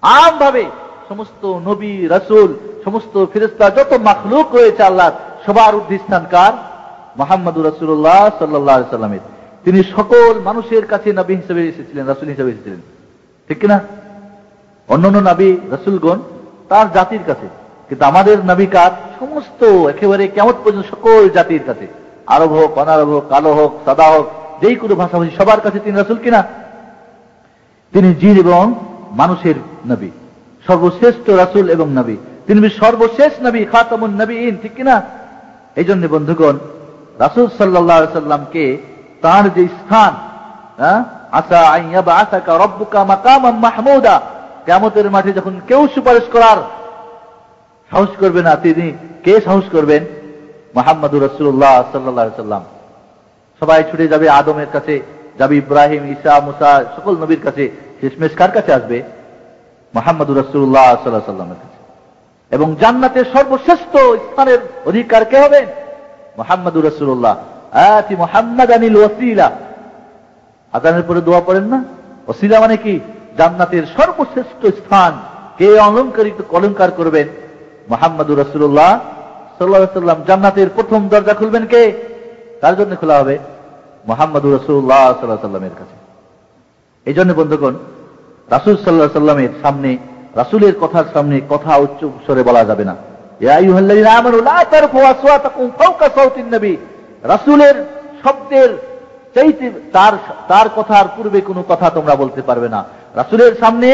[SPEAKER 1] আমভাবে সমস্ত নবী, রাসূল, সমস্ত ফেরেশতা, যত মাখলুক রয়েছে আল্লাহর, সবার ঊর্ধ্বে স্থান কার? মুহাম্মদুর রাসূলুল্লাহ সাল্লাল্লাহু আলাইহি ওয়াসাল্লামের। তিনি সকল মানুষের কাছে নবী হিসেবে এসেছিলেন, রাসূল হিসেবে এসেছিলেন, ঠিক কিনা? অন্যান্য নবী রাসূলগণ তার জাতির কাছে, কিন্তু আমাদের নবী কার? সমস্ত একেবারে কিয়ামত পর্যন্ত সকল জাতির কাছে, আরব হোক, অনারব হোক, কালো হোক, সাদা হোক, যেই কোনো ভাষাভাষী সবার কাছে তিনি রাসূল কিনা? তিনি জিন এবং মানুষের নবী, সর্বশ্রেষ্ঠ রাসূল এবং নবী, তিনি সর্বশেষ নবী, খাতামুন নবীন, ঠিক কিনা? এই জন্য বন্ধুগণ, রাসূল সাল্লাল্লাহু আলাইহি সাল্লামকে তার যে স্থান, আসা আন ইয়াবআসাকা রাব্বুকা মাকামান মাহমুদা, কিয়ামতের মাঠে যখন কেউ সুপারিশ করার সাহস করবে না, তিনি কে সাহস করবেন? মুহাম্মদুর রাসূলুল্লাহ সাল্লাল্লাহু আলাইহি সাল্লাম। সবাই ছুটে যাবে আদমের কাছে, যাবে ইব্রাহিম, ঈসা, মুসা, সকল নবীর কাছে, শেষমেশ কার কাছে আসবে? মুহাম্মদুর রাসূলুল্লাহ সাল্লাল্লাহু আলাইহি সাল্লামের কাছে। এবং জান্নাতের সর্বশ্রেষ্ঠ স্থানের অধিকার কে হবেন? মুহাম্মদুর রাসূলুল্লাহ। আতি মুহাম্মাদানিল ওয়াসিলা, আযানের পরে দোয়া পড়েন না? ওসিলা মানে কি? জান্নাতের সর্বশ্রেষ্ঠ স্থান কে অলংকার করবেন? মুহাম্মদুর রাসূলুল্লাহ সাল্লাল্লাহু আলাইহি সাল্লাম। জান্নাতের প্রথম দরজা খুলবেন কে? কার জন্য খোলা হবে? মুহাম্মদুর রাসূলুল্লাহ সাল্লাল্লাহু আলাইহি সাল্লামের কাছে। এই জন্য বন্ধুগণ, রাসূল সাল্লাল্লাহু আলাইহি সাল্লামের সামনে, রাসূলের কথার সামনে কথা উচ্চ স্বরে বলা যাবে না। ইয়া আইয়ুহাল্লাযীনা আমানু লা তারফাউ আসওয়াতাকুম ফাওকা সাওতিন নবী, রাসূলের শব্দের চাইতে তার কথার পূর্বে কোনো কথা তোমরা বলতে পারবে না। রাসূলের সামনে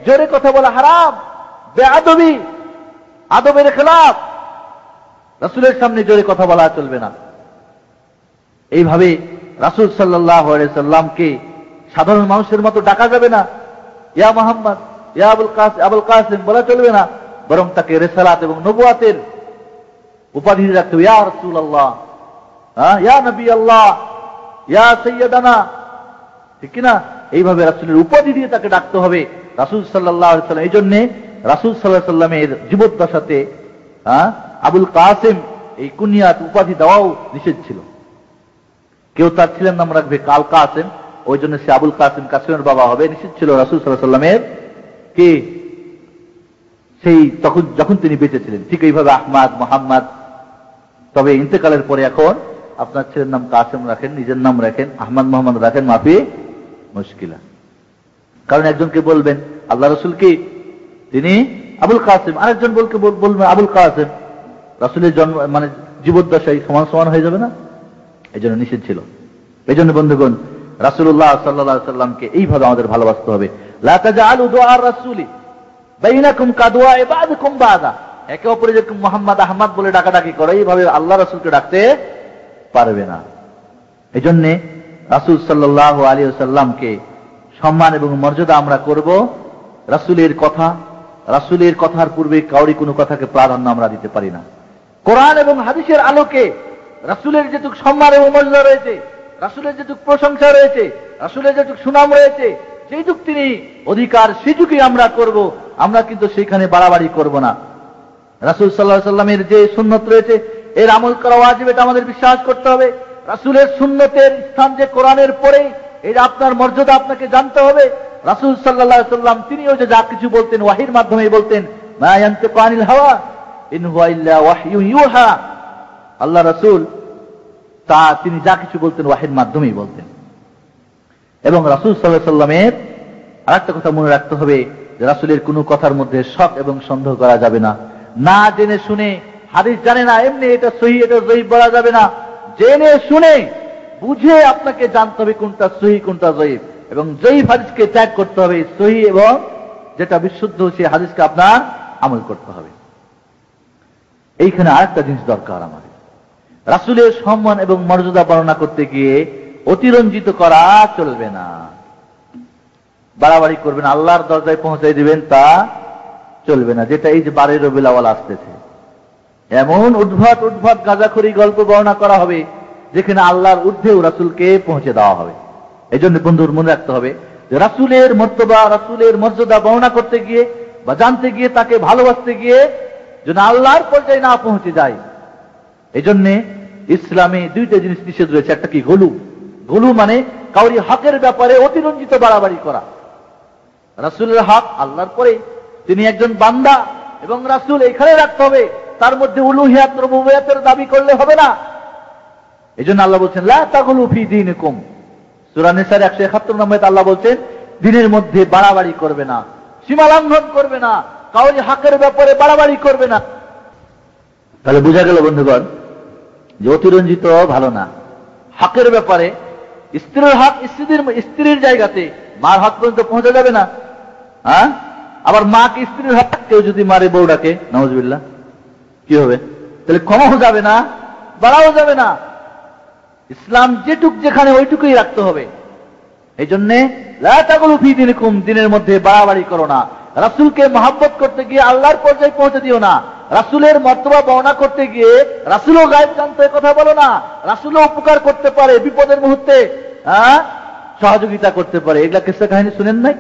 [SPEAKER 1] জোরে কথা বলা হারাম, বেআদবি, আদবের খেলাফ। রাসূলের সামনে জোরে কথা বলা চলবে না। এইভাবে রাসূল সাল্লাল্লাহু আলাইহি সাল্লামকে সাধারণ মানুষের মতো ডাকা যাবে না, ইয়া মুহাম্মদ, ইয়া আবুল কাসিম বলা চলবে না, বরং তাকে রিসালাত এবং নবুয়াতের উপাধি রাখতে হবে। ইয়া রাসূলুল্লাহ, ইয়া নবী আল্লাহ, ইয়া সাইয়্যিদানা, ঠিক কিনা? এইভাবে রাসূলের উপাধি দিয়ে তাকে ডাকতে হবে রাসূল সাল্লাল্লাহু আলাইহি সাল্লাম। এই জন্য রাসূল সাল্লাল্লাহু আলাইহি সাল্লামের জীবদ্দশাতে আবুল কাসিম এই কুনিয়াত উপাধি দেওয়াও নিষেধ ছিল। কেউ তার ছেলের নাম রাখবে কাল কাসিম, ওই জন্য সে আবুল কাসিম, কাসিমের বাবা হবে, নিষেধ ছিল রাসূল সাল্লাল্লাহু আলাইহি সাল্লামের কি সেই তখন যখন তিনি বেঁচে ছিলেন। ঠিক এইভাবে আহমদ, মোহাম্মদ, তবে ইন্তেকালের পরে এখন আপনার ছেলের নাম কাসিম রাখেন, নিজের নাম রাখেন, আহমদ মোহাম্মদ রাখেন, মাফি মুশকিলা। কারণ একজনকে বলবেন আল্লাহ রাসূল কি তিনি আবুল কাসিম, আরেকজন বলবেন আবুল কাসিম, রাসূলের জন্ম মানে জীবদ্দশায় সমান সমান হয়ে যাবে না? এই জন্য নিষেধ ছিল। এই জন্য বন্ধুগণ, রাসূলুল্লাহ সাল্লাল্লাহু আলাইহি সাল্লামকে এইভাবে আমাদের ভালোবাসতে হবে। লা তাজআলু দুআ রাসূলি বাইনাকুম কাদুআ ইবাদুকুম বাদা, একে অপরে যেরকম মুহাম্মদ আহমদ বলে ডাকাডাকি করে, এইভাবে আল্লাহ রাসূলকে ডাকতে পারবে না। এই জন্য রাসূল সাল্লাল্লাহু আলাইহি ওয়াসাল্লামকে সম্মান এবং মর্যাদা আমরা করব। রাসূলের কথার পূর্বে কাউরি কোনো কথাকে প্রাধান্য আমরা দিতে পারি না। কোরআন এবং হাদিসের আলোকে রাসূলের যেটুকু সম্মান এবং মর্যাদা রয়েছে, রাসূলের যেটুকু প্রশংসা রয়েছে, রাসূলের যেটুকু সুনাম রয়েছে, যেটুকু তিনি অধিকার সেটুকুই আমরা করব। আমরা কিন্তু সেখানে বাড়াবাড়ি করব না। রাসূল সাল্লাল্লাহু আলাইহি ওয়াসাল্লামের যে সুন্নাত রয়েছে এর আমল করা ওয়াজিব, এটা আমাদের বিশ্বাস করতে হবে। রাসূলের সুন্নতের স্থান যে কোরআনের পরে, এটা আপনার মর্যাদা আপনাকে জানতে হবে। রাসূল সাল্লাল্লাহু আলাইহি ওয়াসাল্লাম তিনিও যে যা কিছু বলতেন ওয়াহির মাধ্যমেই বলতেন, মা ইয়ানতিকু আনিল হাওয়া ইন হুয়া ইল্লা ওয়াহয়ুন ইউহা। আল্লাহ রাসূল তিনি যা কিছু বলতেন ওয়াহির মাধ্যমেই বলতেন। এবং রাসূল সাল্লাল্লাহু আলাইহি ওয়াসাল্লামের আরেকটা কথা মনে রাখতে হবে যে রাসূলের কোনো কথার মধ্যে শক এবং সন্দেহ করা যাবে না। না জেনে শুনে, হাদিস জানে না এমনি এটা সহিহ এটা যঈফ বলা যাবে না। জেনে শুনে বুঝে আপনাকে জানতে হবে কোনটা সহিহ কোনটা যঈফ, এবং যঈফ হাদিসকে ত্যাগ করতে হবে, সহিহ এবং যেটা বিশুদ্ধ সেই হাদিসকে আপনার আমল করতে হবে। এইখানে আরেকটা জিনিস দরকার আমাদের, রাসূলের সম্মান এবং মর্যাদা বর্ণনা করতে গিয়ে অতিরঞ্জিত করা চলবে না, বাড়াবাড়ি করবেন, আল্লাহর দরজায় পৌঁছাই দিবেন তা চলবে না। যেটা এই যে 12 রবিউল আউয়াল আসতেছে, এমন উদ্ভট গাঁজাখড়ি গল্প বর্ণনা করা হবে যেখানে আল্লাহর ঊর্ধ্বেও রাসূলকে পৌঁছে দেওয়া হবে। এই জন্য বন্ধুর মনে রাখতে হবে যে রাসূলের মর্তবা, রাসূলের মর্যাদা বর্ণনা করতে গিয়ে বা জানতে গিয়ে, তাকে ভালোবাসতে গিয়ে যেন আল্লাহর পর্যায়ে না পৌঁছে যায়। এই জন্য ইসলামে দুইটা জিনিস নিষেধ রয়েছে। একটা কি? গলু মানে কাউরি হকের ব্যাপারে অতিরঞ্জিত বাড়াবাড়ি করা। রাসূলের হক আল্লাহর পরে, তিনি একজন বান্দা এবং রাসূল এখানে রাখতে হবে, তার মধ্যে উলুহিয়াত রুবুবিয়াতের দাবি করলে হবে না। এই জন্য আল্লাহ বলছেন লা তাগলু ফি দীনিকুম, সূরা নিসার 171 নম্বরে আল্লাহ বলছেন, দিনের মধ্যে বাড়াবাড়ি করবে না, সীমা লঙ্ঘন করবে না, কাউরি হকের ব্যাপারে বাড়াবাড়ি করবে না। তাহলে বোঝা গেল বন্ধুগণ যে অতিরঞ্জিত ভালো না। হকের ব্যাপারে স্ত্রীর হক স্ত্রীর জায়গাতে মার হক পর্যন্ত পৌঁছা যাবে না। হ্যাঁ, আবার মাকে স্ত্রীর হক কেউ যদি মারে বউটাকে, নাউজুবিল্লাহ, কি হবে? তাহলে কমাও যাবে না, বাড়াও যাবে না। ইসলাম যেটুক যেখানে ওইটুকুই রাখতে হবে। এই জন্যে লা তাগলু ফি দীনিকুম, দিনের মধ্যে বাড়াবাড়ি করো না। রাসূলকে মহব্বত করতে গিয়ে আল্লাহর পর্যায়ে পৌঁছে দিও না। রাসূলের মর্তবা বর্ণনা করতে গিয়ে রাসূলও গায়েব জানতো এ কথা বলো না। রাসূলও উপকার করতে পারে, বিপদের মুহূর্তে সহযোগিতা করতে পারে। এগুলা কিসসা কাহিনী শুনেন নাই?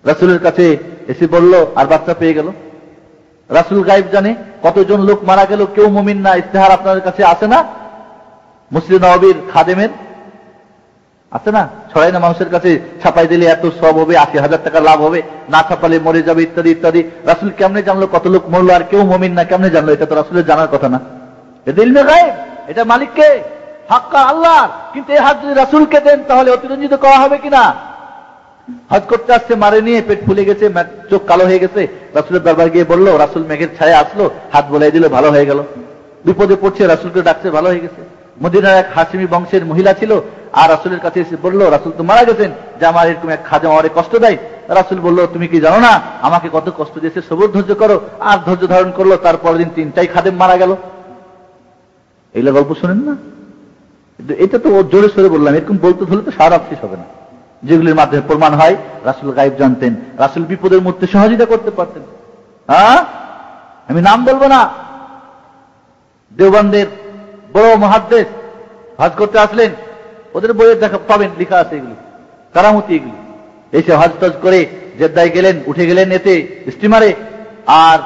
[SPEAKER 1] রাসূলের কাছে এসে বলল আর বাচ্চা পেয়ে গেল। রাসূল গায়েব জানে, কতজন লোক মারা গেল, কেউ মুমিন না, ইস্তেহার আপনাদের কাছে আসে না? মসজিদ নববীর খাদেমের আছে না, ছড়াই না মানুষের কাছে, ছাপাই দিলে এত সব হবে, 80,000 টাকা লাভ হবে, না ছাপালে মরে যাবে, ইত্যাদি ইত্যাদি। রাসূল কেমনে জানলো কত লোক মরলো আর কেউ মুমিন না? কেমনে জানলো? এটা তো রাসূলের জানার কথা না। এটা ইলমে গায়েব, এটা মালিককে, হক আল্লাহ। কিন্তু এই হক যদি রাসূলকে দেন তাহলে অতিরঞ্জিত করা হবে কিনা? হজ করতে আসছে, মারে নিয়ে পেট ফুলে গেছে, চোখ কালো হয়ে গেছে, রাসূলের দরবার গিয়ে বললো, রাসূল মেঘের ছায়া আসলো, হাত বোলাই দিল, ভালো হয়ে গেল। বিপদে পড়ছে, রাসূলকে ডাকছে, ভালো হয়ে গেছে। মদিনার এক হাশিমি বংশের মহিলা ছিল, আর রাসূলের কাছে এসে বললো, রাসূল তো মারা গেছেন, যে আমার এরকম এক খাদেম আমারে কষ্ট দেয়। রাসূল বলল, তুমি কি জানো না আমাকে কত কষ্ট দিয়েছে, সবর ধৈর্য করো। আর ধৈর্য ধারণ করলো, তারপরের দিন 3টাই খাদেম মারা গেল। এইগুলো গল্প শোনেন না? এটা তো জোরে সরে বললাম, এরকম বলতে ধরলে তো সারা শেষ হবে না। যেগুলির মাধ্যমে প্রমাণ হয় রাসূল গায়েব জানতেন, রাসূল বিপদের মধ্যে সহযোগিতা করতে পারতেন। আমি নাম বলবো না, দেওবন্দের বড় মুহাদ্দিস হজ করতে আসলেন, ওদের বইয়ের দেখা পাবেন, লেখা আছে এগুলি, কারামতি এগুলি। এসে হজ টজ করে জেদ্দায় গেলেন, উঠে গেলেন এতে স্টিমারে, আর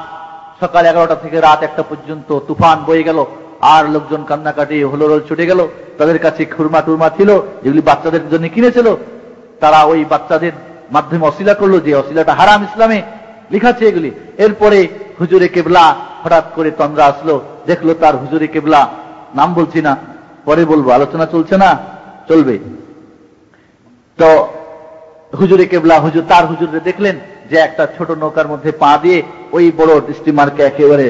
[SPEAKER 1] সকাল 11টা থেকে রাত 1টা পর্যন্ত তুফান বয়ে গেল, আর লোকজন কান্নাকাটি হলোরোল ছুটে গেল। তাদের কাছে খুরমা টুরমা ছিল, যেগুলি বাচ্চাদের জন্য কিনেছিল, তারা ওই বাচ্চাদের মাধ্যমে অশিলা করলো, যে অশিলাটা হারাম, ইসলামে লেখা আছে এগুলি। এরপরে হুজুরে কেবলা হঠাৎ করে তন্দ্রা আসলো, দেখলো তার হুজুরে কেবলা, নাম বলছি না, পরে বলবো, আলোচনা চলছে না, চলবে। তো হুজুরে কেবলা তার হুজুরে দেখলেন যে একটা ছোট নৌকার মধ্যে পা দিয়ে ওই বড় স্টিমারকে একেবারে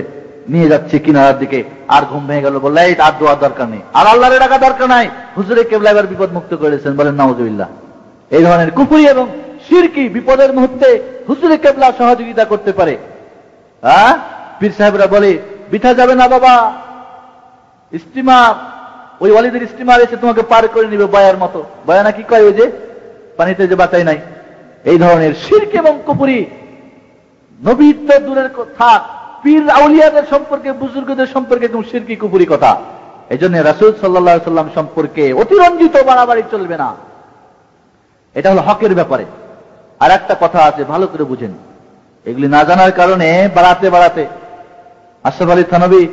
[SPEAKER 1] নিয়ে যাচ্ছে কিনারার দিকে। আর ঘুম ভেঙে গেল, বললে এই আর দোয়ার দরকার নেই, আর আল্লাহর ডাকা দরকার নাই। হুজুরে কেবলা এবার বিপদ মুক্ত করেছেন, বলেন নাউজুবিল্লাহ। এই ধরনের কুফরি এবং শিরকি বিপদের মুহূর্তে হুজুরে কেবলা সহযোগিতা করতে পারে। পীর সাহেবরা বলে, বিঠা যাবে না বাবা, স্টিমার, ওই ওয়ালিদের স্টিমার এসে তোমাকে পার করে নিবে বয়ার মতো। বয়া না কি কয়, ওই যে পানিতে যে বাঁচাই নাই। এই ধরনের শিরক এবং কুফরি, নবী তো দূরের থাক, পীর আউলিয়াদের সম্পর্কে, বুজুর্গদের সম্পর্কে একদম শিরকি কুফরি কথা। এই জন্য রাসূল সাল্লাল্লাহু আলাইহি ওয়াসাল্লাম সম্পর্কে অতিরঞ্জিত বাড়াবাড়ি চলবে না। এটা হলো হকের ব্যাপারে। আর একটা কথা আছে, ভালো করে বুঝেন, এগুলি না জানার কারণে বাড়াতে বাড়াতে আশরাফ আলী থানভী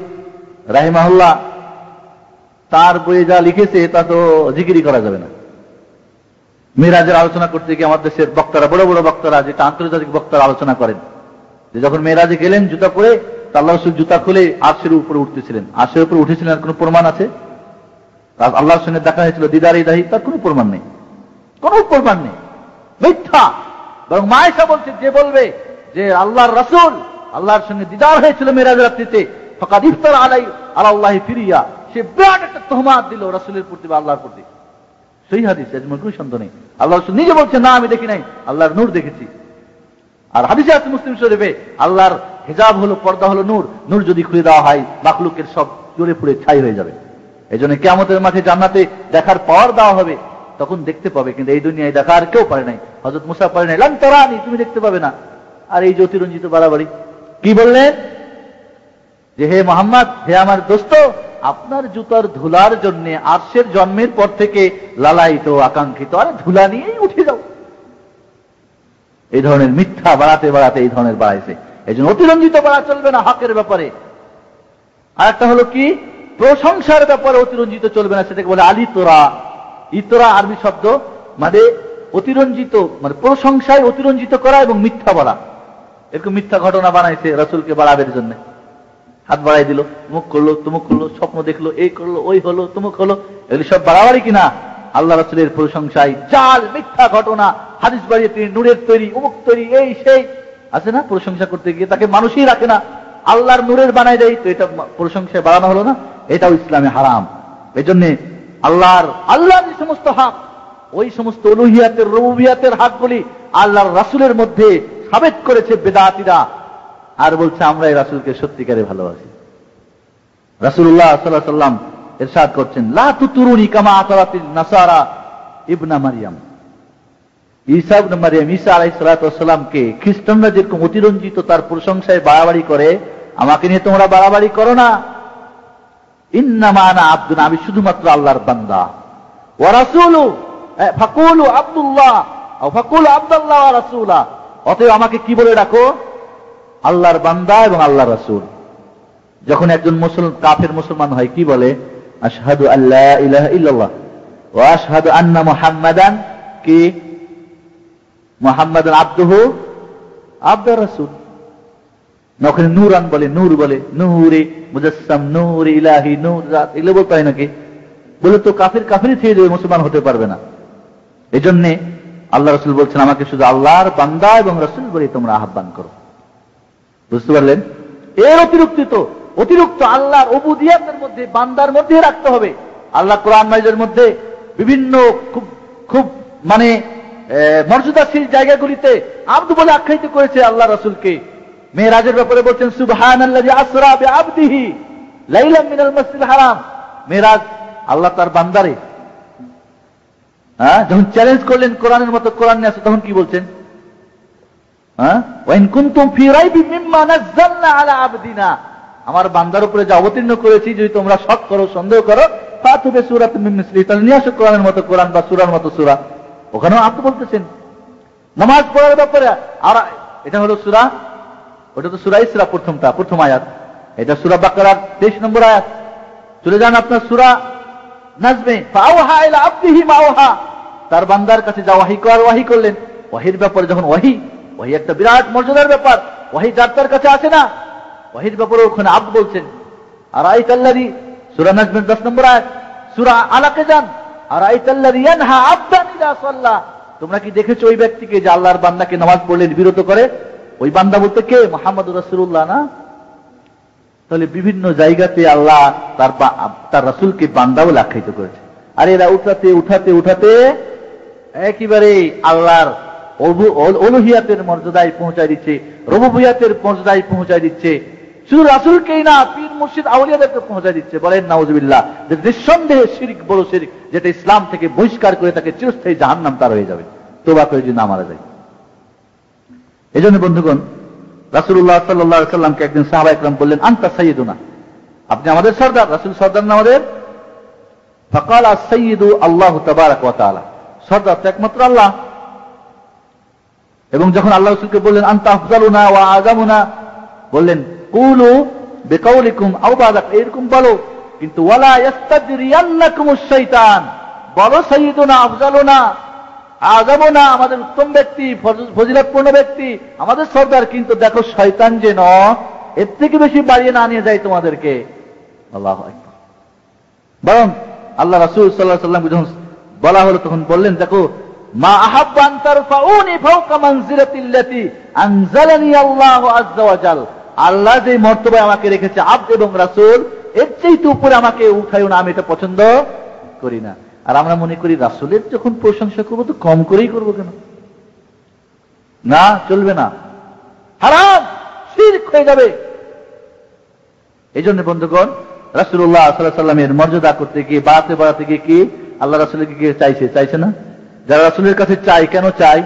[SPEAKER 1] রাহিমাহুল্লাহ তার বইয়ে যা লিখেছে তা তো জিকিরই করা যাবে না। মেরাজের আলোচনা করতে গিয়ে আমার দেশের বক্তারা, বড় বড় বক্তারা, যেটা আন্তর্জাতিক বক্তারা আলোচনা করেন, যে যখন মেরাজে গেলেন জুতা পরে, আল্লাহ রাসূল জুতা খুলে আরশের উপরে উঠতেছিলেন। আরশের উপরে উঠেছিলেন, আর কোনো প্রমাণ আছে? আল্লাহর সঙ্গে দেখা হয়েছিল দিদার ইলাহি, তার কোনো প্রমাণ নেই, কোনো প্রমাণ নেই, মিথ্যা। বরং মা আয়েশা বলছে, যে বলবে যে আল্লাহর রাসূল আল্লাহর সঙ্গে দিদার হয়েছিল মেরাজের রাত্রিতে, ফাকাদ ইফতারা আলাইহি ফিরিয়া, সে বিরাট একটা তুহমাত দিল রাসূলের প্রতি বা আল্লাহর প্রতি। সেই হাদিস, এর মধ্যে কোনো সন্দেহ নেই। আল্লাহ রাসূল নিজে বলছেন, না আমি দেখি নাই, আল্লাহর নূর দেখেছি। আর হাদিসে আছে মুসলিম শরীফে, আল্লাহর হিজাব হলো, পর্দা হলো নূর, নূর যদি খুলে দেওয়া হয় মাখলুকের সব জ্বলে পুড়ে ছাই হয়ে যাবে। এই জন্য কিয়ামতের মাঠে জান্নাতে দেখার পাওয়ার দেওয়া হবে, তখন দেখতে পাবে। কিন্তু এই দুনিয়ায় দেখা আর কেউ পারে নাই, হযরত মুসা পারে নাই, লান তারানি, তুমি দেখতে পাবে না। আর এই জ্যোতিরঞ্জিত বাড়াবাড়ি কি বললেন, যে হে মুহাম্মদ, হে আমার দোস্ত, আপনার জুতার ধুলার জন্য আরশের জন্মের পর থেকে লালায়িত আকাঙ্ক্ষিত, আরে ধুলা নিয়েই উঠে যাও। এই ধরনের মিথ্যা বাড়াতে বাড়াতে এই ধরনের বাড়াইছে। এই জন্য অতিরঞ্জিত বাড়া চলবে না হকের ব্যাপারে। আর একটা হলো কি, প্রশংসার ব্যাপারে অতিরঞ্জিত চলবে না, সেটাকে বলে আলী তোরা। ইতরা আরবি শব্দ, মানে অতিরঞ্জিত, মানে প্রশংসায় অতিরঞ্জিত করা এবং মিথ্যা বলা। এরকম মিথ্যা ঘটনা বানাইছে রাসূলকে বাড়াবের জন্য, হাত বাড়াই দিল, মুখ করলো, তুমুক করলো, স্বপ্ন দেখলো, এই করলো, ওই হলো, তুমুক হলো। এগুলি সব বাড়াবাড়ি কিনা? আল্লাহ রাসূলের প্রশংসায় জাল মিথ্যা ঘটনা, হাদিস বাড়িয়ে তিনি নূরের তৈরি, অমুক তৈরি, এই সেই আছে না, প্রশংসা করতে গিয়ে তাকে মানুষই রাখে না, আল্লাহর নূরের বানায় দেয়, তো এটা প্রশংসায় বাড়ানো হলো না? এটাও ইসলামে হারাম। এই জন্য আল্লাহর যে সমস্ত হক, ওই সমস্ত উলুহিয়াতের রুবুবিয়াতের হকগুলি আল্লাহর রাসূলের মধ্যে সাবেত করেছে বেদাতীরা, আর বলছে আমরা এই রাসূলকে সত্যিকারে ভালোবাসি। রাসূলুল্লাহ সাল্লাল্লাহু আলাইহি ওয়াসাল্লাম ইরশাদ করছেন, লা তুতুরুনি কামা আতারাতিন নাসারা ইবনা মারইয়াম। ঈসা ইবনে মারইয়াম, ঈসা আলাইহিস সালাতু ওয়াস সালামকে খ্রিস্টানরা যেরকম অতিরঞ্জিত তার প্রশংসায় বাড়াবাড়ি করে, আমাকে নিয়ে তোমরা বাড়াবাড়ি করো না। ইন্নামা আনা আবদুন, আমি শুধুমাত্র আল্লাহর বান্দা। ওয়া রাসূলু ফাকুলু আব্দুল্লাহ আও ফাকুলু আব্দুল্লাহ ওয়া রাসূলা, অতএব আমাকে কি বলে ডাকো? আল্লাহর বান্দা এবং আল্লাহর রাসূল। যখন একজন কাফের মুসলমান হয় কি বলে? আশহাদু আল্লা ইলাহা ইল্লাল্লাহ ওয়া আশহাদু আন্না মুহাম্মাদান কি মুহাম্মাদান আবদুহু আবদুর রাসূল। ওখানে নূরান বলে, নূর বলে, নূরে মুজাসসাম, নূর ইলাহি, নূর জাত, এগুলো বলতে হয় নাকি? বলে তো কাফিরই থেকে যাবে, মুসলমান হতে পারবে না। এই জন্যে আল্লাহ রাসূল বলছেন, আমাকে শুধু আল্লাহর বান্দা এবং রাসূল বলে তোমরা আহ্বান করো। বুঝতে পারলেন? এর অতিরিক্ত আল্লাহর উবুদিয়াতের মধ্যে, বান্দার মধ্যে রাখতে হবে। আল্লাহ কোরআন মাজিদের মধ্যে বিভিন্ন খুব মানে মর্যাদাশীল জায়গাগুলিতে আব্দু বলে আখ্যায়িত করেছে আল্লাহ রাসূলকে। মেরাজের ব্যাপারে বলছেন, সুবহানাল্লাযী আসরা বিআবদিহি লাইলাম মিনাল মাসজিদিল হারাম। মেরাজ আল্লাহ তার বান্দারে যখন চ্যালেঞ্জ করলেন কোরআনের মতো কোরআন নিয়ে আসো, তখন কি বলছেন? ওয়া ইন কুনতুম ফি রাইবিন মিম্মা নাযালনা আলা আবদিনা, আমার বান্দার উপরে যা অবতীর্ণ করেছি যদি তোমরা শক করো, সন্দেহ করো, ফাতু বিসূরাতিন মিন মিসলিহি, তাহলে নিয়ে আসো কোরআনের মতো কোরআন বা সূরার মতো সূরা। ওখানেও আপনি বলতেছেন নামাজ পড়ার ব্যাপারে। আর এটা হলো সূরা, ওটা তো সূরা ইসরা প্রথম আয়াত, এটা সূরা বাকারার 23 নম্বর আয়াত। চলে যান আপনার সূরা নাজমে, ফাওহা ইলা আবদিহি মা আওহা, তার বান্দার কাছে যা ওয়াহী করলেন। ওয়াহীর ব্যাপারে যখন ওয়াহী একটা বিরাট মর্যাদার ব্যাপার, ওয়াহী যার তার কাছে আসে না, ওয়াহীর ব্যাপারে ওখানে আব্দ বলছেন। আর আইতাল্লাযী, সূরা নাজমের 10 নম্বর আয়াত। সূরা আলাকে যান, আর আইতাল্লাযী ইয়ানহা আবদান ইযা সাল্লা, তোমরা কি দেখেছো ওই ব্যক্তিকে যে আল্লাহর বান্দাকে নামাজ পড়লে বিরত করে? ওই বান্দা বলতে কে? মুহাম্মদুর রাসূলুল্লাহ না? তাহলে বিভিন্ন জায়গাতে আল্লাহ তার রাসূলকে বান্দা বলে আখ্যায়িত করেছে। আর এরা উঠাতে একেবারে আল্লাহর উলুহিয়াতের মর্যাদায় পৌঁছায় দিচ্ছে, রুবুবিয়াতের মর্যাদায় পৌঁছায় দিচ্ছে। শুধু রাসূলকেই না, পীর মুর্শিদ আউলিয়াদেরকে পৌঁছায় দিচ্ছে। বলেন নাউযুবিল্লাহ। যে নিঃসন্দেহে শিরক, বড় শিরক, যেটা ইসলাম থেকে বহিষ্কার করে তাকে চিরস্থায়ী জাহান্নাম তার হয়ে যাবে, তওবা করে যদি না মারা যায়। এই জন্য বন্ধুগণ, রাসূলুল্লাহ সাল্লাল্লাহু আলাইহি ওয়াসাল্লামকে একদিন সাহাবা ইকরাম বললেন, আনতা সাইয়্যিদুনা, আপনি আমাদের সরদার। রাসূল সরদার না আমাদের? ফাকাল আস-সাইয়্যিদু আল্লাহু তাবারাকা ওয়া তাআলা, সরদার তো একমাত্র আল্লাহ। এবং যখন আল্লাহ রাসূলকে বললেন আনতা আফজালুনা ওয়া আযামুনা, বললেন কুলু বিকাউলিকুম আও বাদাক, এরকম বলো, কিন্তু ওয়ালা ইস্তাজরিয়ান্নাকুমুশ শাইতান, বলো সাইয়্যিদুনা আফজালুনা আযামুনা, আমাদের উত্তম ব্যক্তি, ফজিলতপূর্ণ ব্যক্তি, আমাদের সরদার, কিন্তু দেখো শয়তান যেন এর থেকে বেশি বাড়িয়ে না নিয়ে যায় তোমাদেরকে। আল্লাহু আকবার। বরং আল্লাহ রাসূল সাল্লাল্লাহু আলাইহি ওয়াসাল্লাম যখন বলা হলো তখন বললেন, দেখো মা আহাব্বা আন তারফাউনি ফাওকা মানজিলাতিল্লাতি আনজালানি আল্লাহু আযজা ওয়া জাল, আল্লাহ যে মর্তবায় আমাকে রেখেছে আব্দ এবং রাসূল, এর চাইতে উপরে আমাকে উঠাইও না, আমি এটা পছন্দ করি না। আর আমরা মনে করি রাসূলের যখন প্রশংসা করবো তো কম করেই করবো কেন? না, চলবে না, হারাম, শিরক হয়ে যাবে। এই জন্য বন্ধুগণ, রাসূলুল্লাহ সাল্লাল্লাহু আলাইহি ওয়াসাল্লামের মর্যাদা করতে গিয়ে বাড়াতে গিয়ে কি আল্লাহ রাসূলকে কি চাইছে না? যারা রাসূলের কাছে চাই, কেন চাই?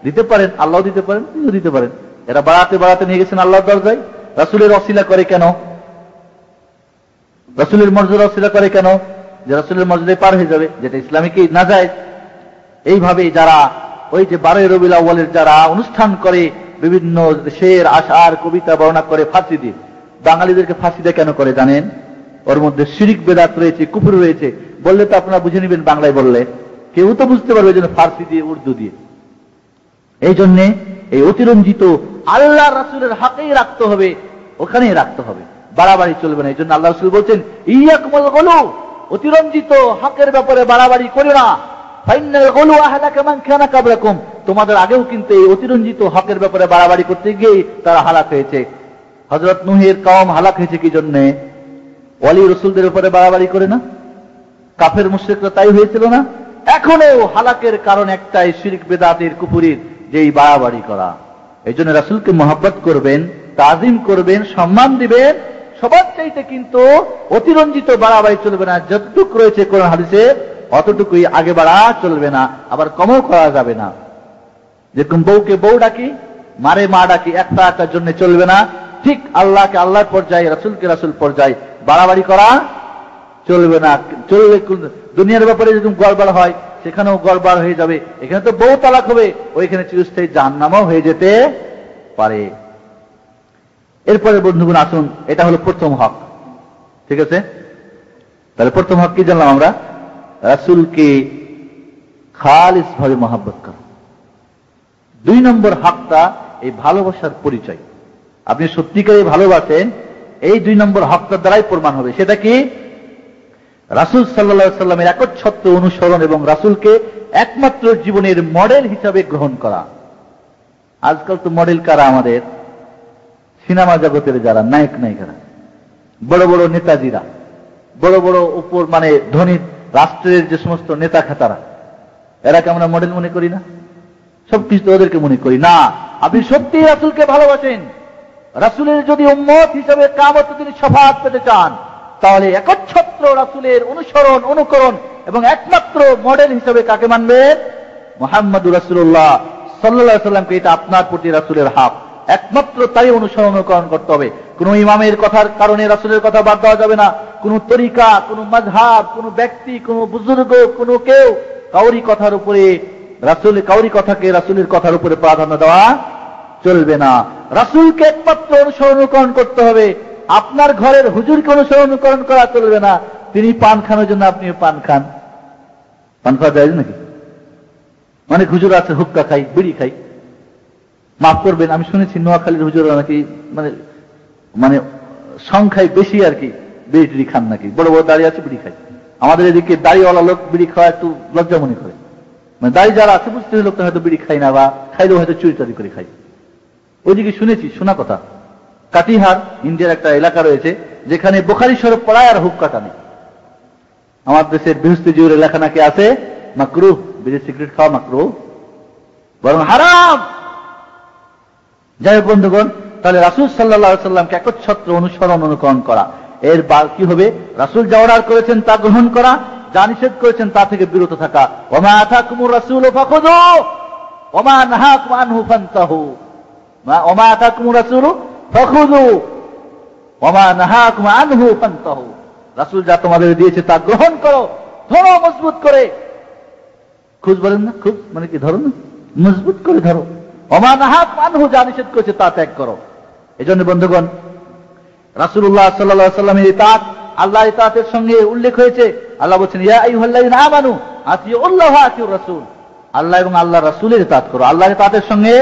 [SPEAKER 1] দিতে পারেন, আল্লাহ দিতে পারেন, তিনিও দিতে পারেন। এরা বাড়াতে নিয়ে গেছেন আল্লাহর দরজায়। রাসূলের ওসিলা করে কেন? রাসূলের মর্যাদা ওসিলা করে কেন? যে রাসূলের মর্যাদায় পার হয়ে যাবে, যেটা ইসলামিক না যায়। এইভাবে যারা ওই যে 12 রবিউল আউয়ালের যারা অনুষ্ঠান করে, বিভিন্ন শের, আশআর, কবিতা বর্ণনা করে ফাঁসি দিয়ে, বাঙালিদেরকে ফাঁসি দিয়ে কেন করে জানেন? ওর মধ্যে শিরক বেদাত রয়েছে, কুফর রয়েছে। বললে তো আপনারা বুঝে নেবেন, বাংলায় বললে কেউ তো বুঝতে পারবে, যেন ফার্সি দিয়ে, উর্দু দিয়ে। এই জন্যে এই অতিরঞ্জিত আল্লাহ রাসূলের হাতেই রাখতে হবে, ওখানেই রাখতে হবে, বাড়াবাড়ি চলবে না। এই জন্য আল্লাহ রাসূল বলছেন, ইয়াকুমুল গুলু অতিরঞ্জিত হকের ব্যাপারে বাড়াবাড়ি করো না। ফাইনাল গুলু আহলাকা মান কানা ক্বাবলাকুম, তোমাদের আগেও কিন্তু এই অতিরঞ্জিত হকের ব্যাপারে বাড়াবাড়ি করতে গিয়ে তারা হালাক হয়েছে। হযরত নূহের কওম হালাক হয়েছে কি জন্য? ওয়ালি রাসূলদের উপরে বাড়াবাড়ি করে না? কাফের মুশরিকরা তাই হয়েছিল না? এখনো হালাকের কারণ একটাই, শিরক বিদআতের কুফরির, যেই বাড়াবাড়ি করা। এই জন্য রাসূলকে মহব্বত করবেন, তাজিম করবেন, সম্মান দিবেন, সবার চাইতে কিন্তু অতিরঞ্জিত বাড়াবাড়ি চলবে না। যতটুকু রয়েছে কোরআন হাদিসে অতটুকুই আগে বাড়া চলবে না, আবার কমও করা যাবে না। যেরকম বউকে বউ ডাকি, মারে মা ডাকি, একটার জন্য চলবে না। ঠিক আল্লাহকে আল্লাহর পর্যায়ে, রাসূলকে রাসূল পর্যায়ে বাড়াবাড়ি করা চলবে না। চলবে দুনিয়ার ব্যাপারে যেরকম গড়বড় হয় সেখানেও গড়বড় হয়ে যাবে। এখানে তো বউ তালাক হবে, ওইখানে চিরস্থায়ী জাহান্নামও হয়ে যেতে পারে। এরপরে বন্ধুগণ আসুন, এটা হলো প্রথম হক, ঠিক আছে? তাহলে প্রথম হক কি জানলাম আমরা? রাসূলকে খালিস ভাবে মহব্বত করা। 2 নম্বর হকটা এই ভালোবাসার পরিচয়। আপনি সত্যিকারে ভালোবাসেন, এই 2 নম্বর হকটার দ্বারাই প্রমাণ হবে। সেটা কি? রাসূল সাল্লাল্লাহু আলাইহি সাল্লামের একচ্ছত্র অনুসরণ এবং রাসূলকে একমাত্র জীবনের মডেল হিসাবে গ্রহণ করা। আজকাল তো মডেল কারা? আমাদের সিনেমা জগতের যারা নায়ক নায়িকারা, বড় বড় নেতাজিরা, বড় বড় উপর মানে ধনী রাষ্ট্রের যে সমস্ত নেতা খেতারা, এরাকে আমরা মডেল মনে করি না? সবকিছু ওদেরকে মনে করি না। আপনি সত্যি রাসূলকে ভালোবাসেন, রাসূলের যদি উম্মত হিসেবে কিয়ামতে তিনি শাফাআত পেতে চান, তাহলে একচ্ছত্র রাসূলের অনুসরণ অনুকরণ এবং একমাত্র মডেল হিসেবে কাকে মানবেন? মুহাম্মদুর রাসূলুল্লাহ সাল্লাল্লাহু আলাইহি সাল্লামকে। এটা আপনার প্রতি রাসূলের হক, একমাত্র তাই অনুসরণ অনুকরণ করতে হবে। কোন ইমামের কথার কারণে রাসূলের কথা বাদ দেওয়া যাবে না। কোন তরিকা, কোন মাযহাব, কোন ব্যক্তি, কোন বুজুর্গ, কোন কেউ কাউরি কথার উপরে কাউরি কথাকে রাসূলের কথার উপরে প্রাধান্য দেওয়া চলবে না। রাসূলকে একমাত্র অনুসরণ অনুকরণ করতে হবে। আপনার ঘরের হুজুরকে অনুসরণ অনুকরণ করা চলবে না। তিনি পান খানোর জন্য আপনিও পান খান। পান খাওয়া যায় নাকি? অনেক হুজুর আছে হুক্কা খাই, বিড়ি খাই। মাফ করবেন, আমি শুনেছি নোয়াখালীর হুজুররা নাকি মানে মানে সংখ্যায় বেশি আর কি বিড়ি টিড়ি খান নাকি, বড় বড় দাড়ি আছে বিড়ি খাই। আমাদের এদিকে দাড়িওয়ালা লোক বিড়ি খাওয়া একটু লজ্জা মনে করে, মানে দাড়ি যারা আছে বুঝতে লোকটা হয়তো বিড়ি খাই না, বা খাইলেও হয়তো চুরি চারি করে খাই। ওইদিকে শুনেছি, শোনা কথা, কাটিহার ইন্ডিয়ার একটা এলাকা রয়েছে যেখানে বুখারী শরীফ পড়ায় আর হুক্কা টানে। আমার দেশের বৃহস্পতিজুরের লেখা নাকি আছে মাকরুহ, বিড়ি সিগারেট খাওয়া মাকরুহ, বরং হারাম। যাই হোক বন্ধুগণ, তাহলে রাসূল সাল্লাল্লাহু আলাইহি সাল্লামকে একচ্ছত্র অনুসরণ অনুকরণ করা। এর কি হবে? রাসূল যা অর্ডার করেছেন তা গ্রহণ করা, যা নিষেধ করেছেন তা থেকে বিরত থাকা। ওমা আতাকুমুর রাসূলু ফাখুযু ওমা নাহাকুম আনহু ফান্তাহু। ওমা আতাকুমুর রাসূলু ফাখুযু ওমা নাহাকুম আনহু ফান্তাহু। রাসূল যা তোমাদের দিয়েছে তা গ্রহণ করো, ধরো মজবুত করে। খুঁজ বলেন না, খুব মানে কি ধরো না, মজবুত করে ধরো। ওমা নাহাকুম আনহু, যা নিষেধ করেছে তা ত্যাগ করো। এজন্য বন্ধুগণ, রাসূলুল্লাহ সাল্লাল্লাহু আলাইহি ওয়াসাল্লামের ইতাআত আল্লাহর ইতাআতের সঙ্গে উল্লেখ হয়েছে। আল্লাহ বলেছেন ইয়া আইয়ুহাল্লাযীনা আমানু আতিউল্লাহ ওয়া আতিউর রাসূল। আল্লাহ এবং আল্লাহর রাসূলের ইতাআত করো। আল্লাহর ইতাআতের সঙ্গে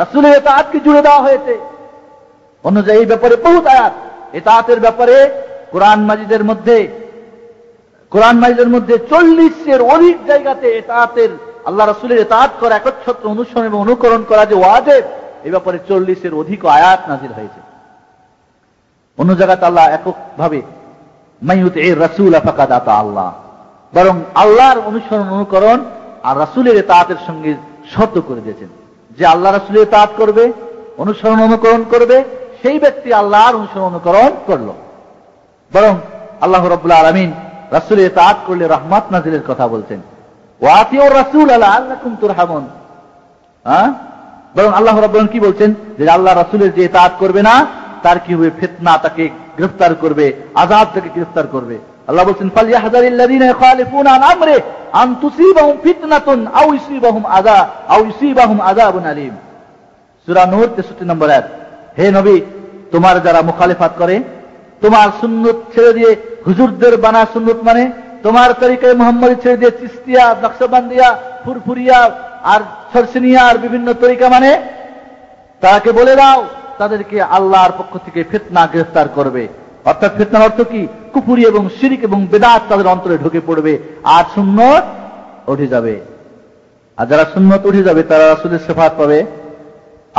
[SPEAKER 1] রাসূলের ইতাআতকে জুড়ে দেওয়া হয়েছে। অনুযায়ী এই ব্যাপারে বহুত আয়াত ইতাআতের ব্যাপারে কোরআন মাজিদের মধ্যে 40-এর অধিক জায়গাতে ইতাআতের, আল্লাহ রাসূলের ইতাআত করা, একচ্ছত্র অনুসরণ এবং অনুকরণ করা যে ওয়াজিব, এই ব্যাপারে 40-এর অধিক আয়াত নাযিল হয়েছে। অন্য জায়গাতে আল্লাহ এককভাবে মাইয়ুতির রাসূল ফাকাদ আতা আল্লাহ, বরং আল্লাহর অনুসরণ অনুকরণ আর রাসূলের ইতাআতের সঙ্গে শর্ত করে দিয়েছেন যে আল্লাহ রাসূলের ইতাআত করবে, অনুসরণ অনুকরণ করবে, সেই ব্যক্তি আল্লাহর অনুসরণ অনুকরণ করলো। বরং আল্লাহ রাব্বুল আলামিন রাসূলের ইতাআত করলে রহমত নাযিলের কথা বলছেন। ওয়া আতিউর রাসূল লাআল্লাকুম তুরহামুন। বরং আল্লাহ রাব্বুল আলামিন কি বলছেন? যে আল্লাহ রাসূলের যে ইতাআত করবে না তার কি হবে? ফিতনা তাকে গ্রেফতার করবে, আযাব তাকে গ্রেফতার করবে। আল্লাহ বলছেন ফালইয়াহযারিল্লাযীনা ইখালিফুনা আন আমরি আন তুসিবাহুম ফিতনাতুন আও ইউসিবাহুম আযাবুন আলীম। সূরা নূর 63 নম্বর আয়াত। হে নবী, তোমার যারা মুখালিফাত করে, তোমার সুন্নত ছেড়ে দিয়ে হুজুরদের বানা সুন্নত মানে, তোমার তরিকায়ে মুহাম্মদী ছেড়ে দিয়ে চিশতিয়া, নকশবন্দিয়া, ফুরফুরিয়া আর সরসিনিয়া আর বিভিন্ন তরিকা মানে, তাকে বলে দাও তাদেরকে আল্লাহর পক্ষ থেকে ফিতনা গ্রেফতার করবে। অর্থাৎ ফিতনার অর্থ কি? কুফরি এবং শিরিক এবং বেদাত তাদের অন্তরে ঢুকে পড়বে, আর সুন্নত উঠে যাবে। আর যারা সুন্নত উঠে যাবে তারা রাসূলের শাফাআত পাবে,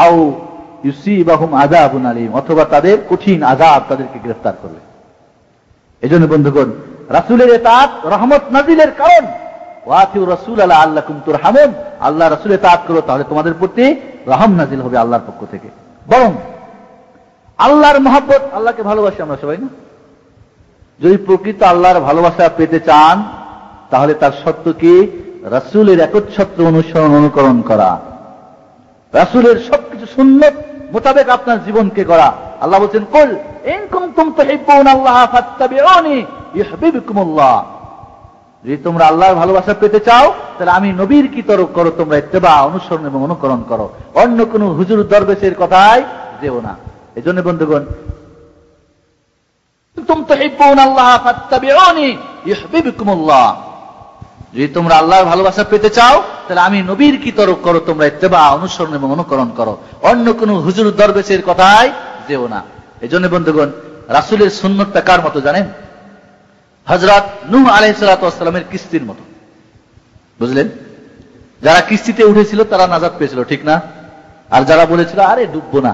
[SPEAKER 1] আও ইউসিবাহুম আযাবুন আলীম, অথবা তাদের কঠিন আযাব তাদেরকে গ্রেফতার করবে। এজন্য বন্ধুগণ, রাসূলের ইতাআত রহমত নাজিলের কারণ। ওয়াতিউ রাসূল লাআল্লাকুম তুরহামুন, আল্লাহ রাসূলের ইতাআত করো তাহলে তোমাদের প্রতি রহম নাজিল হবে আল্লাহর পক্ষ থেকে। বরং আল্লাহর মহব্বত, আল্লাহকে ভালোবাসি আমরা সবাই না? যদি প্রকৃত আল্লাহর ভালোবাসা পেতে চান তাহলে তার শর্ত কি? রাসূলের একচ্ছত্র অনুসরণ অনুকরণ করা, রাসূলের সবকিছু সুন্নত মোতাবেক আপনার জীবনকে গড়া। আল্লাহ বলছেন, কুল ইন কুনতুম তুহিব্বুনাল্লাহ ফাত্তাবিউনি ইউহিব্বুকুমুল্লাহ, যদি তোমরা আল্লাহর ভালোবাসা পেতে চাও তাহলে আমি নবীর কি তরক করো, তোমরা ইত্তেবা অনুসরণ এবং অনুকরণ করো, অন্য কোন হুজুর দরবেশের কথায় যেও না। এজন্য বন্ধুগণ, তুম তুহিব্বুনাল্লাহ ফাত্তাবিউনি ইউহিব্বুকুমুল্লাহ, যদি তোমরা আল্লাহর ভালোবাসা পেতে চাও তাহলে আমি নবীর কি তরক করো, তোমরা ইত্তেবা অনুসরণ এবং অনুকরণ করো, অন্য কোন হুজুর দরবেশের কথায় যেও না। এজন্য বন্ধুগণ, রাসূলের সুন্নতটা কার মতো জানেন? হযরত নূহ আলাইহিস সালাতু ওয়াস সালামের কিস্তির মতো। বুঝলেন? যারা কিস্তিতে উঠেছিল তারা নাজাত পেয়েছিল, ঠিক না? আর যারা বলেছিল আরে ডুববো না,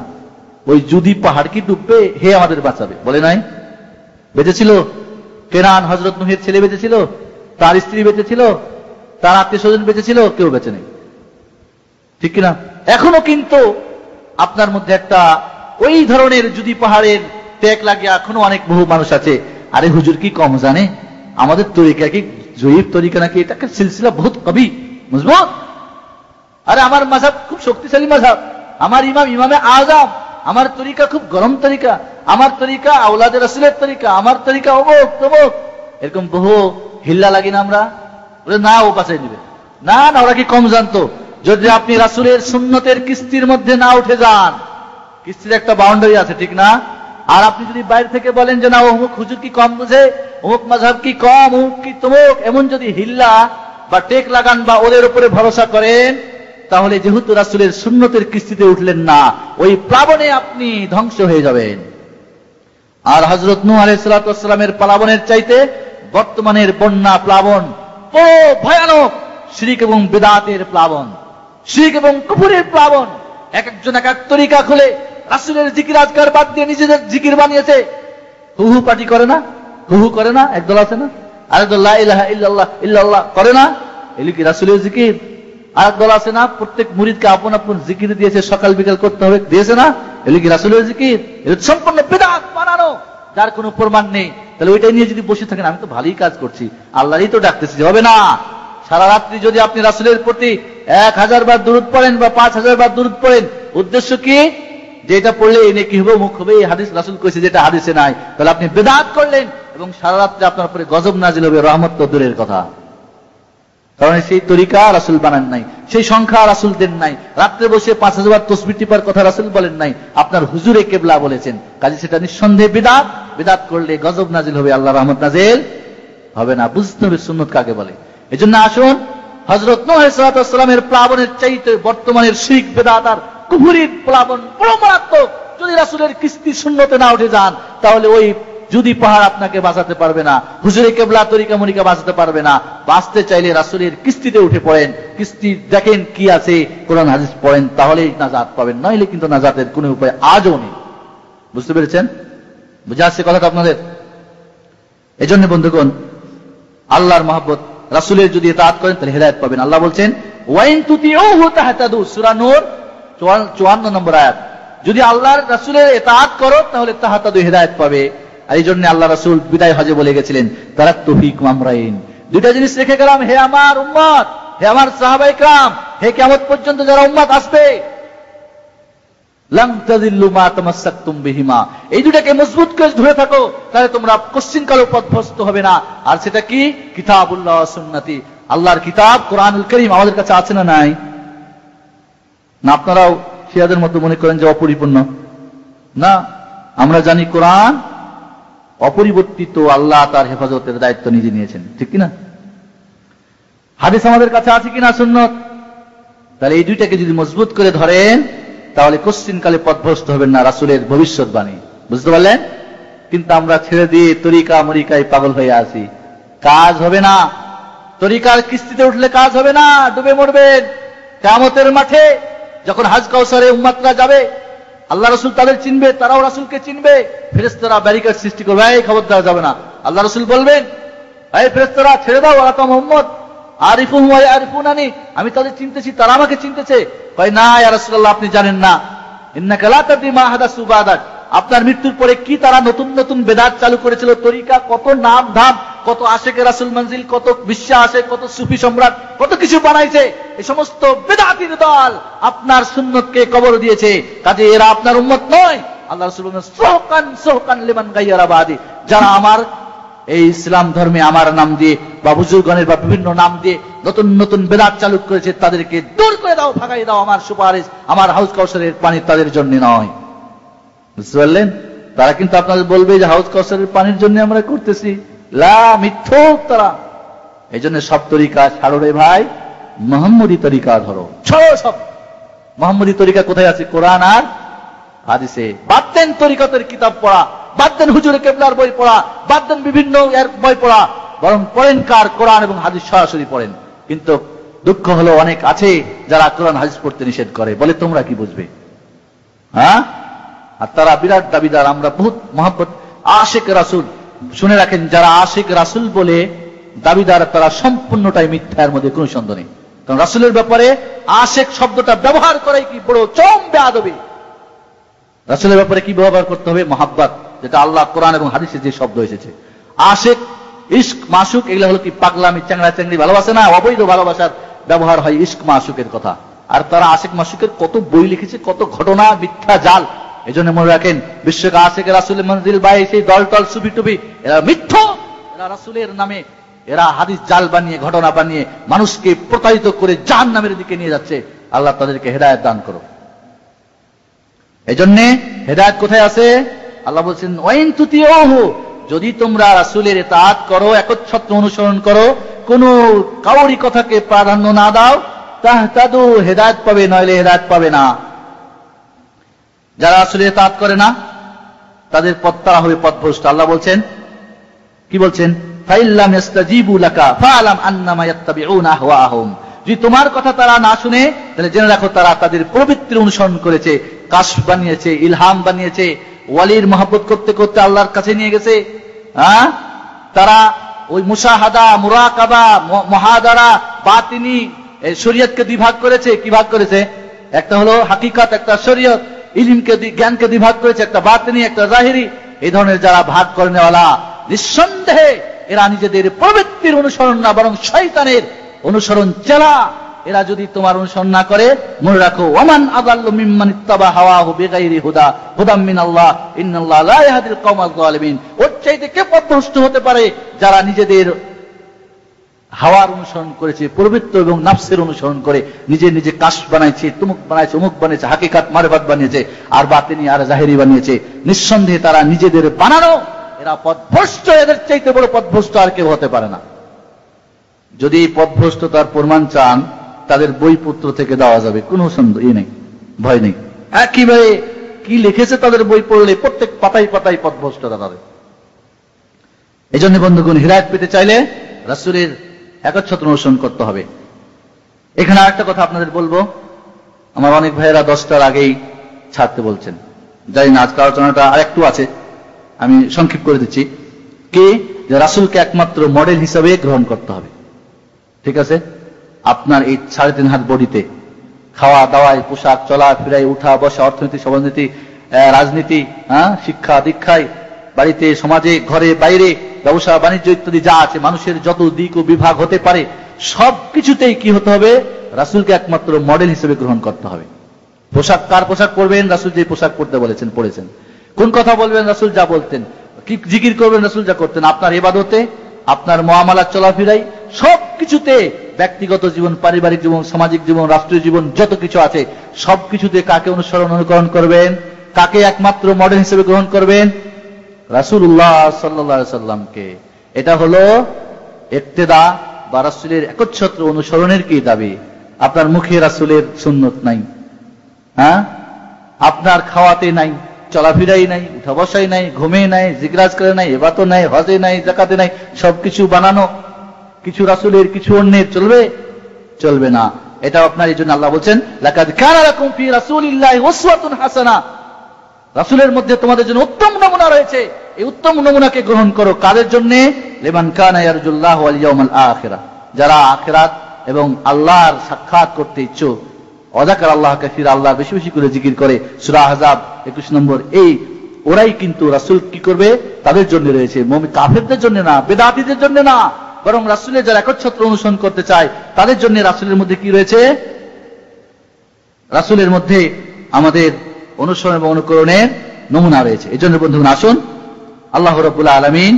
[SPEAKER 1] ওই যদি পাহাড় কি ডুববে, হে আমাদের বাঁচাবে, বলে নাই? বেঁচেছিল? কেনান হযরত নূহের ছেলে বেঁচেছিল, তার স্ত্রী বেঁচেছিল, তার আত্মীয় স্বজন বেঁচেছিল, কেউ বেঁচে নেই, ঠিক কিনা? এখনো কিন্তু আপনার মধ্যে একটা ওই ধরনের যদি পাহাড়ের ট্যাগ লাগিয়ে এখনো অনেক বহু মানুষ আছে, আরে হুজুর কি কম জানে, আমাদের তরিকা কি জয়ীব তরিকা নাকি, এটাকে সিলসিলা বহুত কবি মজবুত, আরে আমার মাযহাব খুব শক্তিশালী মাযহাব, আমার ইমামে আযম, আমার তরিকা খুব গরম তরিকা, আমার তরিকা আওলাদে রাসূলের তরিকা, আমার তরিকা অমুক তমুক, এরকম বহু হিল্লা লাগি না আমরা? বলে না, ও বাঁচাই দিবে না। না, ওরা কি কম জানতো? যদি আপনি রাসূলের সুন্নতের কিস্তির মধ্যে না উঠে যান, কিস্তির একটা বাউন্ডারি আছে, ঠিক না? আর আপনি যদি বাইরে থেকে বলেন যে না অমুক হুজুর কি কম বুঝে, অমুক মাযহাব কি কম, অমুক কি তমুক, এমন যদি হিল্লা বা টেক লাগান বা ওদের উপরে ভরসা করেন, তাহলে যেহেতু রাসূলের সুন্নতের কিস্তিতে উঠলেন না, ওই প্লাবনে আপনি ধ্বংস হয়ে যাবেন। আর হযরত নূহ আলাইহিস সালাতু ওয়াস সালামের প্লাবনের চাইতে বর্তমানের বন্যা প্লাবন ও ভয়ানক, শিরক এবং বিদআতের প্লাবন, শিরক এবং কুফরের প্লাবন। এক একজন এক এক তরিকা খুলে রাসূলের জিকির আজকার বাদ দিয়ে নিজেদের জিকির বানিয়েছে। হুহু পার্টি করে না? হুহু করে না? একদল আছে না? আরেকদল লা ইলাহা ইল্লাল্লাহ ইল্লাল্লাহ করে না? এগুলো কি রাসূলের জিকির? আরেকদল আছে না, প্রত্যেক মুরিদকে আপন আপন জিকির দিয়েছে, সকাল বিকাল করতে হবে, দিয়েছে না? এগুলো কি রাসূলের জিকির? এটা সম্পূর্ণ বিদআত বানানো, যার কোনো প্রমাণ নেই। তাহলে ওইটাই নিয়ে যদি বসে থাকেন, আমি তো ভালোই কাজ করছি, আল্লাহরই তো ডাকতেছি, হবে না। সারা রাত্রি যদি আপনি রাসূলের প্রতি 1000 বার দুরূদ পড়েন বা 5000 বার দুরূদ পড়েন, উদ্দেশ্য কি? যে এটা পড়লে এই নেকি হবে, মুখ হবে, এই হাদিস রাসূল কইছে, যেটা হাদিসে নাই, তাহলে আপনি বিদআত করলেন এবং সারা রাত্রি আপনার উপরে গজব নাজিল হবে, রহমত তো দূরের কথা। কারণ সেই তরিকা রাসূল বানান নাই, সেই সংখ্যা রাসূল দেন নাই, রাত্রে বসে 5000 বার তাসবিহ টিপার কথা রাসূল বলেন নাই, আপনার হুজুরে কিবলা বলেছেন। কাজে সেটা নিঃসন্দেহে বিদআত। বিদআত করলে গজব নাজিল হবে, আল্লাহর রহমত নাজিল হবে না। বুঝতে হবে সুন্নাত কাকে বলে। এজন্য আসুন, হযরত নূহ আলাইহিস সালাতু ওয়াস সালামের প্লাবনের চাইতে বর্তমানের শিরক বিদআত আর কুফরির প্লাবন বড় মারাত্মক। যদি রাসূলের কিস্তি সুন্নতে না উঠে যান, তাহলে ওই যদি পাহাড় আপনাকে বাঁচাতে পারবে না, হুজুরে কিবলা তরিকা মরিকা বাঁচাতে পারবে না। বাঁচতে চাইলে রাসূলের কিস্তিতে উঠে পড়েন, কিস্তি দেখেন কি আছে, কোরআন হাদিস পড়েন, তাহলেই নাজাত পাবেন, নইলে কিন্তু নাজাতের কোনো উপায় আজও নেই। বুঝতে পেরেছেন? বুঝে আসছে কথাটা আপনাদের? এজন্য বন্ধুগণ, আল্লাহর মহব্বত, রাসূলের যদি ইতাআত করেন তাহলে হেদায়েত পাবেন। আল্লাহ বলছেন ওয়াইন তুতিউহু তাহতাদু, সূরা নূর 54 নম্বর আয়াত। যদি আল্লাহর রাসূলের ইতাআত করো তাহলে তাহতাদু, হেদায়েত পাবে। আর এই জন্য আল্লাহ রাসূল বিদায় হজে বলে গেছিলেন, তারাকতু ফীকুম আমরাইন, দুইটা জিনিস রেখে গেলাম, হে আমার উম্মত, হে আমার সাহাবায়ে কেরাম, হে কিয়ামত পর্যন্ত যারা উম্মত আসবে, লাম তাযিল্লু মা তামাসসাকতুম বিহিমা, এই দুটাকে মজবুত করে ধরে থাকো, তাহলে তোমরা কোশ্চিনকালে পথভ্রষ্ট হবে না। আর সেটা কি? কিতাবুল্লাহ সুন্নতি, আল্লাহর কিতাব কোরআনুল কারীম আমাদের কাছে আছে না নাই? না আপনারাও শিয়াদের মতো মনে করেন যে অপরিপূর্ণ? না, আমরা জানি কোরআন অপরিবর্তিত, আল্লাহ তার হেফাজতের দায়িত্ব নিজে নিয়েছেন, ঠিক কিনা? হাদিস আমাদের কাছে আছে কিনা সুন্নত? তাহলে এই দুইটাকে যদি মজবুত করে ধরেন তাহলে কোশ্চিনকালে পথভ্রষ্ট হবেন না, রাসূলের ভবিষ্যৎবাণী। বুঝতে পারলেন? কিন্তু আমরা ছেড়ে দিয়ে তরিকা মরিকায় পাগল হয়ে আছি। কাজ হবে না, তরিকার কিস্তিতে উঠলে কাজ হবে না, ডুবে মরবেন। কিয়ামতের মাঠে যখন হাজ কাউসারে উম্মতরা যাবে, আল্লাহ রাসূল তাদের চিনবে, তারাও রাসূলকে চিনবে। ফেরেশতারা ব্যারিকেড সৃষ্টি করবে, এই খবর দেওয়া যাবে না। আল্লাহ রাসূল বলবেন, এই ফেরেশতারা ছেড়ে দাও, ওরা তো মুহাম্মদ, আরিফুহুম ওয়া ইয়ারিফুনানি, আমি তাদের চিনতেছি, তারা আমাকে চিনতেছে। কয় না ইয়া রাসূলুল্লাহ, আপনি জানেন না, ইন্নাকা লা তাদরি মা হাদাসু বাদাক, আপনার মৃত্যুর পরে কি তারা নতুন নতুন বেদাত চালু করেছিল, তরিকা, কত নাম ধাম, কত আশেকে রাসূল মঞ্জিল, কত বিশ্বাস আছে, কত সুফি সম্রাট, কত কিছু বানাইছে। এই সমস্ত বেদাতির দল আপনার সুন্নতকে কবর দিয়েছে, কাজে এরা আপনার উম্মত নয়। আল্লাহ রাসূল বলেন, সুহকান সুহকান লিমান গায়্যারা বাদি, যারা আমার এই ইসলাম ধর্মে আমার নাম দিয়ে বা বুজুর্গণের বা বিভিন্ন নাম দিয়ে নতুন নতুন বেদাত চালু করেছে, তাদেরকে দূর করে দাও, ভাগাই দাও। আমার সুপারিশ, আমার হাউস কাউসারের পানি তাদের জন্য নয়। বুঝতে পারলেন? তারা কিন্তু আপনাদের বলবে যে হাউস কাউসারের পানির জন্য আমরা করতেছি, লা, মিথ্যুক তারা। এই জন্য সব তরিকা ছাড়ো রে ভাই, মুহাম্মদী তরিকা ধরো, ছাড়ো সব। মুহাম্মদী তরিকা কোথায় আছে? কোরআন আর হাদিসে। বাদ দেন তরিকতের কিতাব পড়া, বাদ দেন হুজুরে কেবলার বই পড়া, বাদ দেন বিভিন্ন এর বই পড়া, বরং পড়েন কার? কোরআন এবং হাদিস সরাসরি পড়েন। কিন্তু দুঃখ হলো অনেক আছে যারা কোরআন হাদিস পড়তে নিষেধ করে, বলে তোমরা কি বুঝবে? হ্যাঁ, আর তারা বিরাট দাবিদার, আমরা বহুত মহব্বত আশিক রাসূল। শুনে রাখেন, যারা আশিক রাসূল বলে দাবিদার, তারা সম্পূর্ণটাই মিথ্যা, এর মধ্যে কোনো সন্দেহ নেই। কারণ রাসূলের ব্যাপারে আশিক শব্দটা ব্যবহার করে কি বড় চরম বেয়াদবি। রাসূলের ব্যাপারে কি ব্যবহার করতে হবে? মহাব্বত, যেটা আল্লাহ কোরআন এবং হাদিসে যে শব্দ এসেছে। আশিক, ইশক, মাসুক, এগুলো হলো কি পাগলামি, চ্যাংড়া চ্যাংড়ি ভালোবাসে না, অবৈধ ভালোবাসার ব্যবহার হয় ইশক মাসুকের কথা। আর তারা আশিক মাসুকের কত বই লিখেছে, কত ঘটনা, মিথ্যা জাল। এই জন্য মনে রাখেন, বিশ্বকে আশিক রাসূল মঞ্জিল বাই সেই দল টল সুফি টুপি, এরা মিথ্যা। এরা রাসূলের নামে এরা হাদিস জাল বানিয়ে, ঘটনা বানিয়ে মানুষকে প্রতারিত করে জাহান্নামের দিকে নিয়ে যাচ্ছে। আল্লাহ তাদেরকে হেদায়েত দান করো। এই জন্য হেদায়েত কোথায় আছে? আল্লাহ বলছেন, ওয়াইন তুতিউহু, যদি তোমরা রাসূলের ইতাআত করো, একচ্ছত্র অনুসরণ করো, কোন কাউরি কথাকে প্রাধান্য না দাও, তাহতাদু, হেদায়েত পাবে, নইলে হেদায়েত পাবে না। যারা রাসূলের ইতাআত করে না, তাদের পথ তারা হবে পথভ্রষ্ট। আল্লাহ বলছেন, কি বলছেন? ফাইল্লাম ইস্তাজিবু লাকা ফাআলাম আন্নামা ইয়াত্তাবিউনা আহওয়াহুম, যদি তোমার কথা তারা না শুনে, তাহলে জেনে রাখো তারা তাদের প্রবৃত্তির অনুসরণ করেছে, কাশফ বানিয়েছে, ইলহাম বানিয়েছে, ওয়ালির মহব্বত করতে করতে আল্লাহর কাছে নিয়ে গেছে। তারা ওই মুশাহাদা, মুরাকাবা, মুহাদারা, বাতিনি, এই শরীয়তকে দ্বিভাগ করেছে। কি ভাগ করেছে? একটা হলো হাকিকাত, একটা শরীয়ত। ইলমকে, জ্ঞানকে দ্বিভাগ করেছে, একটা বাতিনি, একটা জাহিরি। এই ধরনের যারা ভাগ করেনেওয়ালা, নিঃসন্দেহে এরা নিজেদের প্রবৃত্তির অনুসরণ না, বরং শয়তানের অনুসরণ চেলা। এরা যদি তোমার অনুসরণ না করে, মনে রাখো, ওমান আযাল্লু মিম্মান ইত্তাবা হাওয়াহু বিগাইরি হুদা হুদাম মিনাল্লাহ ইন্নাল্লাহা লা ইয়াহদিল কওমাজ যালিমিন। ওর চাইতে কে পথভ্রষ্ট হতে পারে? যারা নিজেদের হাওয়ার অনুসরণ করেছে, প্রবৃত্তি এবং নাফসের অনুসরণ করে নিজে নিজে কাশ বানাইছে, তুমুক বানাইছে, অমুক বানিয়েছে, হাকিকাত মারিফাত বানিয়েছে, আর বাতিনি আর জাহিরি বানিয়েছে। নিঃসন্দেহে তারা নিজেদের বানানো, এরা পথভ্রষ্ট। এদের চাইতে বড় পথভ্রষ্ট আর কেউ হতে পারে না। যদি পথভ্রষ্টতার প্রমাণ চান, তাদের বইপত্র থেকে দেওয়া যাবে, কোনো সন্দেহ নেই, ভয় নেই। একেবারে কি লিখেছে তাদের বই পড়লে প্রত্যেক পাতায় পাতায় পথভ্রষ্টতা তাদের। এই জন্য বন্ধুগণ, হিদায়াত পেতে চাইলে রাসূলের একচ্ছত্র অনুসরণ করতে হবে। এখানে আরেকটা কথা আপনাদের বলবো, আমার অনেক ভাইয়েরা 10টার আগেই ছাড়তে বলছেন। জানি না, আজকে আলোচনাটা আরেকটু আছে, আমি সংক্ষিপ্ত করে দিচ্ছি। কি, যে রাসূলকে একমাত্র মডেল হিসাবে গ্রহণ করতে হবে। ঠিক আছে, আপনার এই 3.5 হাত বডিতে খাওয়া দাওয়ায়, পোশাক, চলা ফিরাই, উঠা বসা, অর্থনীতি, সমাজনীতি, রাজনীতি, শিক্ষা দীক্ষায়, বাড়িতে, সমাজে, ঘরে বাইরে, ব্যবসা বাণিজ্য ইত্যাদি যা আছে, মানুষের যত দিক ও বিভাগ হতে পারে, সব কিছুতেই কি হতে হবে? রাসূলকে একমাত্র মডেল হিসেবে গ্রহণ করতে হবে। পোশাক, কার পোশাক পরবেন? রাসূল যে পোশাক পরতে বলেছেন পড়েছেন। কোন কথা বলবেন? রাসূল যা বলতেন। কি জিকির করবেন? রাসূল যা করতেন। আপনার ইবাদতে, আপনার মুআমালাত, চলাফেরায়, সব কিছুতে, ব্যক্তিগত জীবন, পারিবারিক জীবন, সামাজিক জীবন, রাষ্ট্রীয় জীবন, যত কিছু আছে সব কিছুতে কাকে অনুকরণ করবেন? কাকে একমাত্র মডেল হিসেবে গ্রহণ করবেন? রাসূলুল্লাহ সাল্লাল্লাহু আলাইহি সাল্লামকে। এটা হলো ইক্তেদা বা রাসূলের একচ্ছত্র অনুসরণের কি দাবি? আপনার মুখে রাসূলের সুন্নত নাই, আপনার খাওয়াতে নাই, চলাফেরাই নাই, উঠা বসাই নাই, ঘুমে নাই, জিজ্ঞাস করে নাই, এবাতো নাই, হজে নাই, জাকাতে নাই, সবকিছু বানানো, কিছু রাসূলের কিছু অন্যের, চলবে? চলবে না। এটা আপনার এই জন্য আল্লাহ বলছেন, লাকাদ কানা লাকুম ফি রাসূলিল্লাহি উসওয়াতুন হাসানা, রাসূলের মধ্যে তোমাদের জন্য উত্তম নমুনা রয়েছে, এই উত্তম নমুনাকে গ্রহণ করো। কাদের জন্য? লিমান কানা ইয়ারজুল্লাহ ওয়াল ইয়াউমাল আখিরা, যারা আখিরাত এবং আল্লাহর সাক্ষাৎ করতে ইচ্ছুক। ওয়াযাকার আল্লাহ কাসীরা, আল্লাহ বেশি বেশি করে জিকির করে। সূরা আহজাব 21 নম্বর। এই ওরাই কিন্তু রাসূল কি করবে? তাদের জন্য রয়েছে, মুমিন কাফেরদের জন্য না, বেদাতীদের জন্য না, বরং রাসূলের যারা একচ্ছত্র অনুসরণ করতে চায় তাদের জন্য রাসূলের মধ্যে কি রয়েছে? রাসূলের মধ্যে আমাদের অনুসরণ এবং অনুকরণের নমুনা রয়েছে। এই জন্য বন্ধুগণ, আসুন আল্লাহ রাব্বুল আলামিন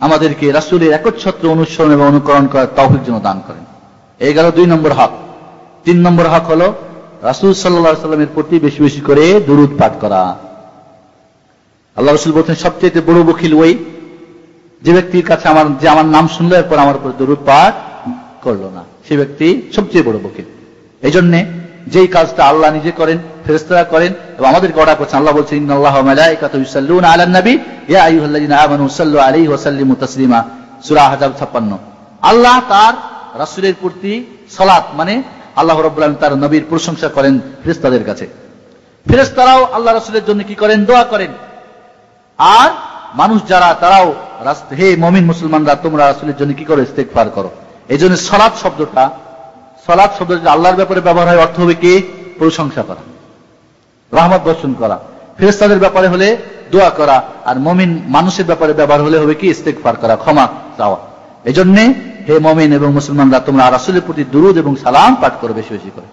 [SPEAKER 1] আমাদেরকে রাসূলের একচ্ছত্র অনুসরণ এবং অনুকরণ করার তৌফিক যেন দান করেন। এই গেল 2 নম্বর হক। 3 নম্বর হক হলো রাসূল সাল্লাল্লাহু আলাইহি ওয়াসাল্লামের প্রতি বেশি বেশি করে দুরূদ পাঠ করা। আল্লাহ রাসূল বলেন, সবচেয়ে বড় বখিল ওই যে ব্যক্তির কাছে আমার নাম শুনলো এরপর আমার উপর দুরূদ পাঠ করলো না, সে ব্যক্তি সবচেয়ে বড় বখিল। এই জন্য যেই কাজটা আল্লাহ নিজে করেন, ফেরেশতারা করেন এবং আমাদেরকে অর্ডার করছেন, আল্লাহ বলছেন, ইন্নাল্লাহা ওয়া মালাইকাতাহু ইউসাল্লুনা আলান নবী ইয়া আইয়ুহাল্লাযীনা আমানু সাল্লু আলাইহি ওয়া সাল্লিমু তাসলিমা। সূরা আহজাব 56। আল্লাহ তার রাসূলের প্রতি সালাত মানে আল্লাহ রাব্বুল আলামিন তার নবীর প্রশংসা করেন ফেরেশতাদের কাছে। ফেরেশতারাও আল্লাহ রাসূলের জন্য কি করেন? দোয়া করেন। আর মানুষ যারা, তারাও হে মুমিন মুসলমানরা, তোমরা রাসূলের জন্য কি করো? ইস্তেগফার করো। এই জন্য সালাত শব্দটা যদি আল্লাহর ব্যাপারে ব্যবহার হয়, অর্থ হবে কি? প্রশংসা করা, রহমত বর্ষণ করা। ফেরেশতাদের ব্যাপারে হলে দোয়া করা, আর মুমিন মানুষের ব্যাপারে ব্যবহার হলে হবে কি? ইস্তেগফার করা, ক্ষমা চাওয়া। এই জন্য হে মুমিন এবং মুসলমানরা, তোমরা রাসূলের প্রতি দুরূদ এবং সালাম পাঠ করো বেশি বেশি করে।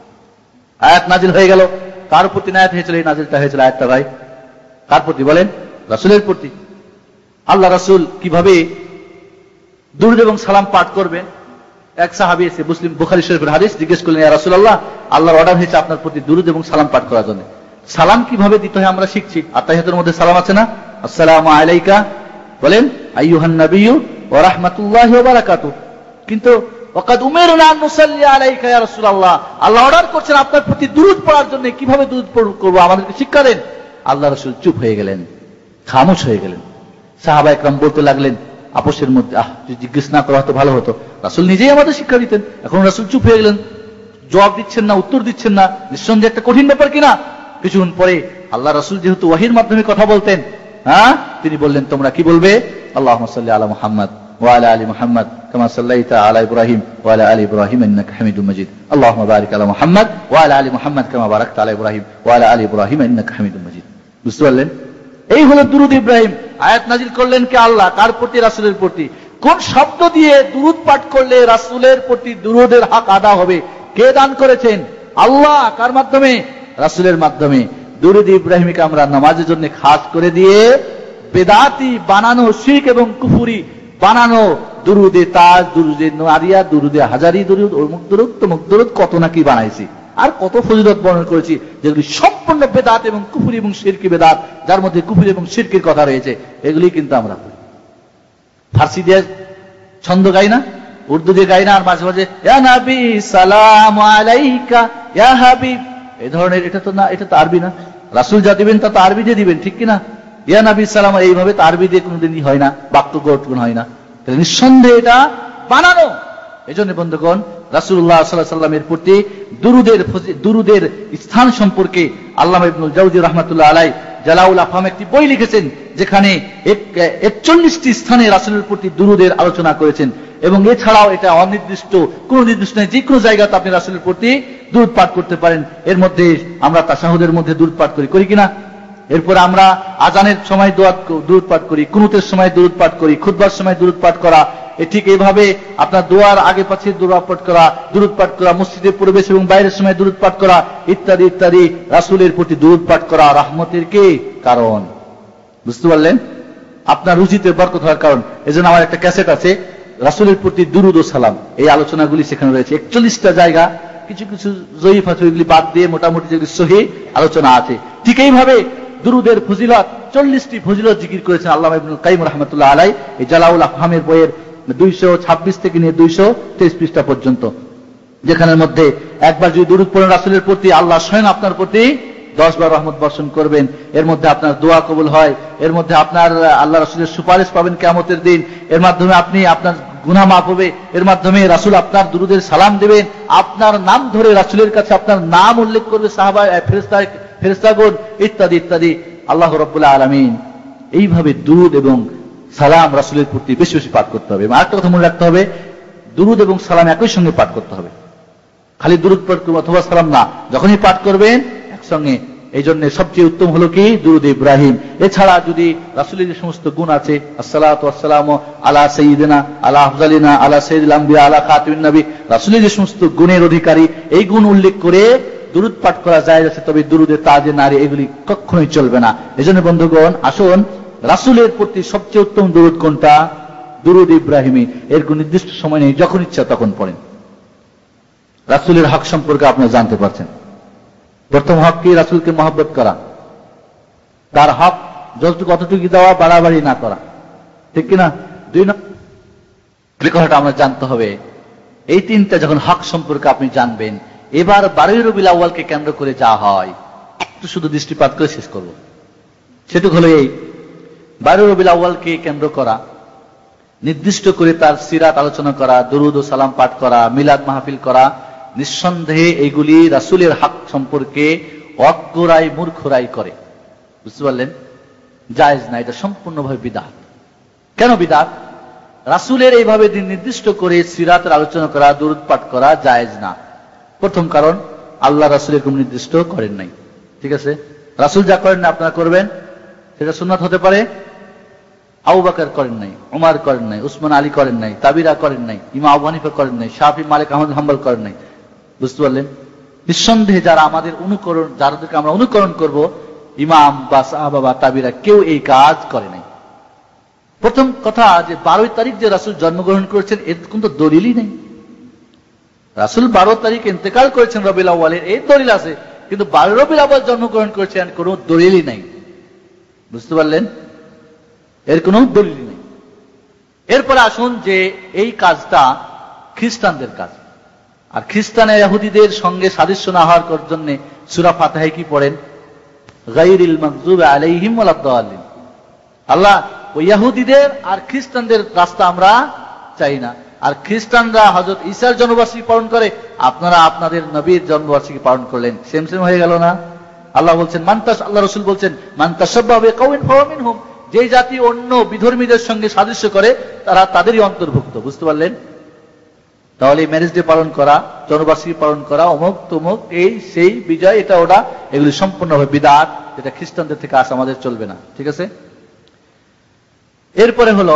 [SPEAKER 1] আয়াত নাজিল হয়ে গেল, তার প্রতি আয়াত হয়েছিল, এই নাজিলটা হয়েছিল আয়াতটা ভাই কার প্রতি বলেন? রাসূলের প্রতি। আল্লাহ রাসূল কিভাবে দুরূদ এবং সালাম পাঠ করবেন? এক সাহাবী এসে মুসলিম বুখারী শরীফের হাদিস জিজ্ঞেস করলেন, ইয়া রাসূলুল্লাহ, আল্লাহর অর্ডার হয়েছে আপনার প্রতি দুরূদ এবং সালাম পাঠ করার জন্য। সালাম কিভাবে দিতে হয় আমরা শিখছি। আত্তাহিয়াতের মধ্যে সালাম আছে না? আসসালামু আলাইকা বলেন আইয়ুহান নাবিয়্যু ওয়া রাহমাতুল্লাহি ওয়া বারাকাতুহু। কিন্তু ওয়াকাদ উমিরনা আন নুসাল্লি আলাইকা ইয়া রাসূলুল্লাহ, আল্লাহ অর্ডার করছেন আপনার প্রতি দুরূদ পড়ার জন্য। কিভাবে দুরূদ করব আমাদেরকে শিক্ষা দেন। আল্লাহ রাসূল চুপ হয়ে গেলেন, খামোশ হয়ে গেলেন। সাহাবা একরাম বলতে লাগলেন আপোষের মধ্যে, জিজ্ঞেস না করা হতো ভালো হতো, রাসূল নিজেই আমাদের শিক্ষা দিতেন। এখন রাসূল চুপ হয়ে গেলেন, জবাব দিচ্ছেন না, উত্তর দিচ্ছেন না। নিঃসন্দেহে একটা কঠিন ব্যাপার কিনা? কিছুক্ষণ পরে আল্লাহ রাসূল যেহেতু ওহীর মাধ্যমে কথা বলতেন, তিনি বললেন, তোমরা কি বলবে? আল্লাহুম্মা সাল্লি আলা মুহাম্মদ ওয়া আলা আলি মুহাম্মদ কামা সাল্লাইতা আলা ইব্রাহিম ওয়া আলা আলি ইব্রাহিম ইন্নাকা হামিদুম মাজিদ। আল্লাহুম্মা বারিক আলা মুহাম্মদ ওয়া আলা আলি মুহাম্মদ কামা বারাকতা আলা ইব্রাহিম ওয়া আলা আলি ইব্রাহিম ইন্নাকা হামিদুম মাজিদ। বুঝতে পারলেন? এই হলো দুরূদ ইব্রাহিম। আয়াত নাজিল করলেন কে? আল্লাহ। কার প্রতি? রাসূলের প্রতি। কোন শব্দ দিয়ে দুরূদ পাঠ করলে রাসূলের প্রতি দুরূদের হক আদা হবে? কে দান করেছেন? আল্লাহ। কার মাধ্যমে? রাসূলের মাধ্যমে। দুরূদ ইব্রাহিমকে আমরা নামাজের জন্য খাস করে দিয়ে বেদাতি বানানো, শিরক এবং কুফরি বানানো দুরূদে তাজ, দুরূদে নারিয়া, দুরূদে হাজারি, দুরূদ অমুক দুরূদ তমুক দুরূদ, কত নাকি বানাইছি, আর কত ফজিলত বর্ণনা করেছি, যেগুলি সম্পূর্ণ বেদাত এবং কুফরি এবং শিরকি বেদাত, যার মধ্যে কুফরি এবং শিরকির কথা রয়েছে। এগুলি কিন্তু আমরা ফার্সি দিয়ে ছন্দ গাই না, উর্দু দিয়ে গাই না, আর মাঝে মাঝে ইয়া নবী সালামু আলাইকা ইয়া হাবিব, এই ধরনের। এটা তো না, এটা তো আরবি না। রাসূল যা দিবেন তা তো আরবি দিয়ে দিবেন, ঠিক কিনা? ইয়া নবী সালাম এইভাবে তো আরবি দিয়ে কোনোদিনই হয় না, বাক্য গঠন হয় না। তাহলে নিঃসন্দেহে এটা বানানো। এই জন্য বন্ধুগণ, রাসূলুল্লাহ সাল্লাল্লাহু আলাইহি ওয়াসাল্লামের প্রতি দুরূদের স্থান সম্পর্কে আল্লামা ইবনুল জাওজি রাহমাতুল্লাহ আলাইহি জালাউল আফহাম একটি বই লিখেছেন, যেখানে 41টি স্থানে রাসূলের প্রতি দুরূদের আলোচনা করেছেন। এবং এছাড়াও এটা অনির্দিষ্ট, কোন নির্দিষ্ট নেই, যে কোনো জায়গাতে আপনি রাসূলের প্রতি দুরূদ পাঠ করতে পারেন। এর মধ্যে আমরা তাশাহুদের মধ্যে দুরূদ পাঠ করি কিনা? এরপর আমরা আজানের সময় দুরূদ পাঠ করি, কুনুতের সময় দুরূদ পাঠ করি, খুতবার সময় দুরূদ পাঠ করা। ঠিক এইভাবে আপনার দোয়ার আগে পাশে দুরূদ পাঠ করা, মসজিদে প্রবেশ এবং বাইরের সময় দুরূদ পাঠ করা, ইত্যাদি ইত্যাদি। রাসূলের প্রতি দুরূদ পাঠ করা রহমতের কি কারণ? বুঝতে পারলেন? আপনার রুজিতে বরকত হওয়ার কারণ। এজন্য আমার একটা ক্যাসেট আছে, রাসূলের প্রতি দুরূদ ও সালাম, এই আলোচনাগুলি সেখানে রয়েছে। 41টা জায়গা, কিছু কিছু জয়ীফ আছে, ওইগুলি বাদ দিয়ে মোটামুটি যেগুলি সহিহ আলোচনা আছে। ঠিক এইভাবে দুরূদের ফজিলত, 40টি ফজিলত জিকির করেছেন আল্লামা ইবনুল কাইয়িম রাহমাতুল্লাহ আলাইহি এই জালাউল আফহামের বইয়ের 226 থেকে নিয়ে 223 পৃষ্ঠা পর্যন্ত, যেখানের মধ্যে একবার যদি দুরূদ পড়েন রাসূলের প্রতি, আল্লাহ স্বয়ং আপনার প্রতি 10 বার রহমত বর্ষণ করবেন, এর মধ্যে আপনার দোয়া কবুল হয়, এর মধ্যে আপনার আল্লাহ রাসূলের সুপারিশ পাবেন কিয়ামতের দিন, এর মাধ্যমে আপনি আপনার গুনাহ মাফ হবে, এর মাধ্যমে রাসূল আপনার দুরুদের সালাম দিবেন, আপনার নাম ধরে রাসূলের কাছে আপনার নাম উল্লেখ করবে সাহাবা ফেরেশতাগণ ইত্যাদি ইত্যাদি। আল্লাহ রাব্বুল আলামিন এইভাবে দুরুদ এবং সালাম রাসূলের প্রতি বেশি বেশি পাঠ করতে হবে। এবং আরেকটা কথা মনে রাখতে হবে, দুরুদ এবং সালাম একই সঙ্গে পাঠ করতে হবে, খালি দুরুদ পাঠ করবেন অথবা সালাম না, যখনই পাঠ করবেন একসঙ্গে। এই জন্য সবচেয়ে উত্তম হলো কি দুরুদ ইব্রাহিম। এছাড়া যদি রাসূলের যে সমস্ত গুণ আছে, আসসালাতু ওয়াসসালামু আলা সাইয়্যিদিনা আলা আফজালিনা আলা সাইয়্যিদিল আম্বিয়া আলা খাতিমিন নবী, রাসূলের যে সমস্ত গুণের অধিকারী এই গুণ উল্লেখ করে দুরুদ পাঠ করা যায় আছে, তবে দুরুদে তাজে নারী এগুলি কখনোই চলবে না। এজন্য বন্ধুগণ আসুন, রাসূলের প্রতি সবচেয়ে উত্তম দুরুদ কোনটা? দুরুদ ইব্রাহিমী। এর কোন নির্দিষ্ট সময় নেই, যখন ইচ্ছা তখন পড়েন। রাসূলের হক সম্পর্কে আপনারা জানতে পারছেন। প্রথম হক কি? রাসূলকে মহব্বত করা, তার হক যতটুকু অতটুকু দেওয়া, বাড়াবাড়ি না করা, ঠিক কিনা? 2 নম্বর কথাটা আমরা জানতে হবে, এই 3টা যখন হক সম্পর্কে আপনি জানবেন, এবার 12 রবিউল আউয়ালকে কেন্দ্র করে যা হয় একটু শুধু দৃষ্টিপাত করে শেষ করব। সেটুকু হলো এই 12 রবিউল আউয়ালকে কেন্দ্র করা, নির্দিষ্ট করে তার সিরাত আলোচনা করা, দুরুদ ও সালাম পাঠ করা, মিলাদ মাহফিল করা, নিঃসন্দেহে এইগুলি রাসূলের হক সম্পর্কে অজ্ঞরাই মূর্খরাই করে। বুঝতে পারলেন? জায়েজ না, এটা সম্পূর্ণভাবে বিদআত। কেন বিদআত? রাসূলের এইভাবে নির্দিষ্ট করে সিরাতের আলোচনা করা, দুরুদ পাঠ করা জায়েজ না। প্রথম কারণ, আল্লাহ রাসূলের কোন নির্দিষ্ট করেন নাই। ঠিক আছে, রাসূল যা করেন না আপনারা করবেন, সেটা সুন্নাত হতে পারে। আবু বকর করেন নাই, উমর করেন নাই, উসমান আলী করেন নাই, তাবিরা করেন নাই, ইমাম আবু হানিফা করেন নাই, শাফি মালিক আহমদ হাম্বল করেন নাই। বুঝতে পারলেন? নিঃসন্দেহে যারা আমাদের অনুকরণ, যাদেরকে আমরা অনুকরণ করব, ইমাম বা সাহাবা বা তাবিরা, কেউ এই কাজ করে নাই। প্রথম কথা যে 12 তারিখ যে রাসূল জন্মগ্রহণ করেছেন, এর কোন দলিলই নেই। রাসূল 12 তারিখ ইন্তেকাল করেছেন রবিউল আউয়ালের, এই দলিল আছে, কিন্তু 12 রবিউল আউয়াল জন্মগ্রহণ করেছেন কোনো দলিলই নাই। বুঝতে পারলেন? এর কোনো দলিল নেই। এরপরে আসুন যে এই কাজটা খ্রিস্টানদের কাজ, আর খ্রিস্টান ইহুদিদের সঙ্গে সাদৃশ্য না হওয়ার জন্য সূরা ফাতিহায় কি পড়েন? গায়রিল মাগযুবি আলাইহিম ওয়ালাদ-দাল্লিন। আল্লাহ ওই ইহুদিদের আর খ্রিস্টানদের রাস্তা আমরা চাই না। আর খ্রিস্টানরা হযরত ঈসার জন্মবার্ষিকী পালন করে, আপনারা আপনাদের নবীর জন্মবার্ষিকী পালন করলেন, সেম সেম হয়ে গেল না? আল্লাহ বলছেন আল্লাহ রাসূল বলছেন, মান তাশাব্বাহা বিকাওমিন ফাহুয়া মিনহুম। যে জাতি অন্য বিধর্মীদের সঙ্গে সাদৃশ্য করে তারা তাদেরই অন্তর্ভুক্ত। বুঝতে পারলেন? তাহলে ম্যারেজ ডে পালন করা, জন্মবার্ষিকী পালন করা, অমুক তমুক, এই সেই বিজয়, এটা ওটা, এগুলি সম্পূর্ণভাবে বিদআত, যেটা খ্রিস্টানদের থেকে আসা, আমাদের চলবে না। ঠিক আছে? এরপরে হলো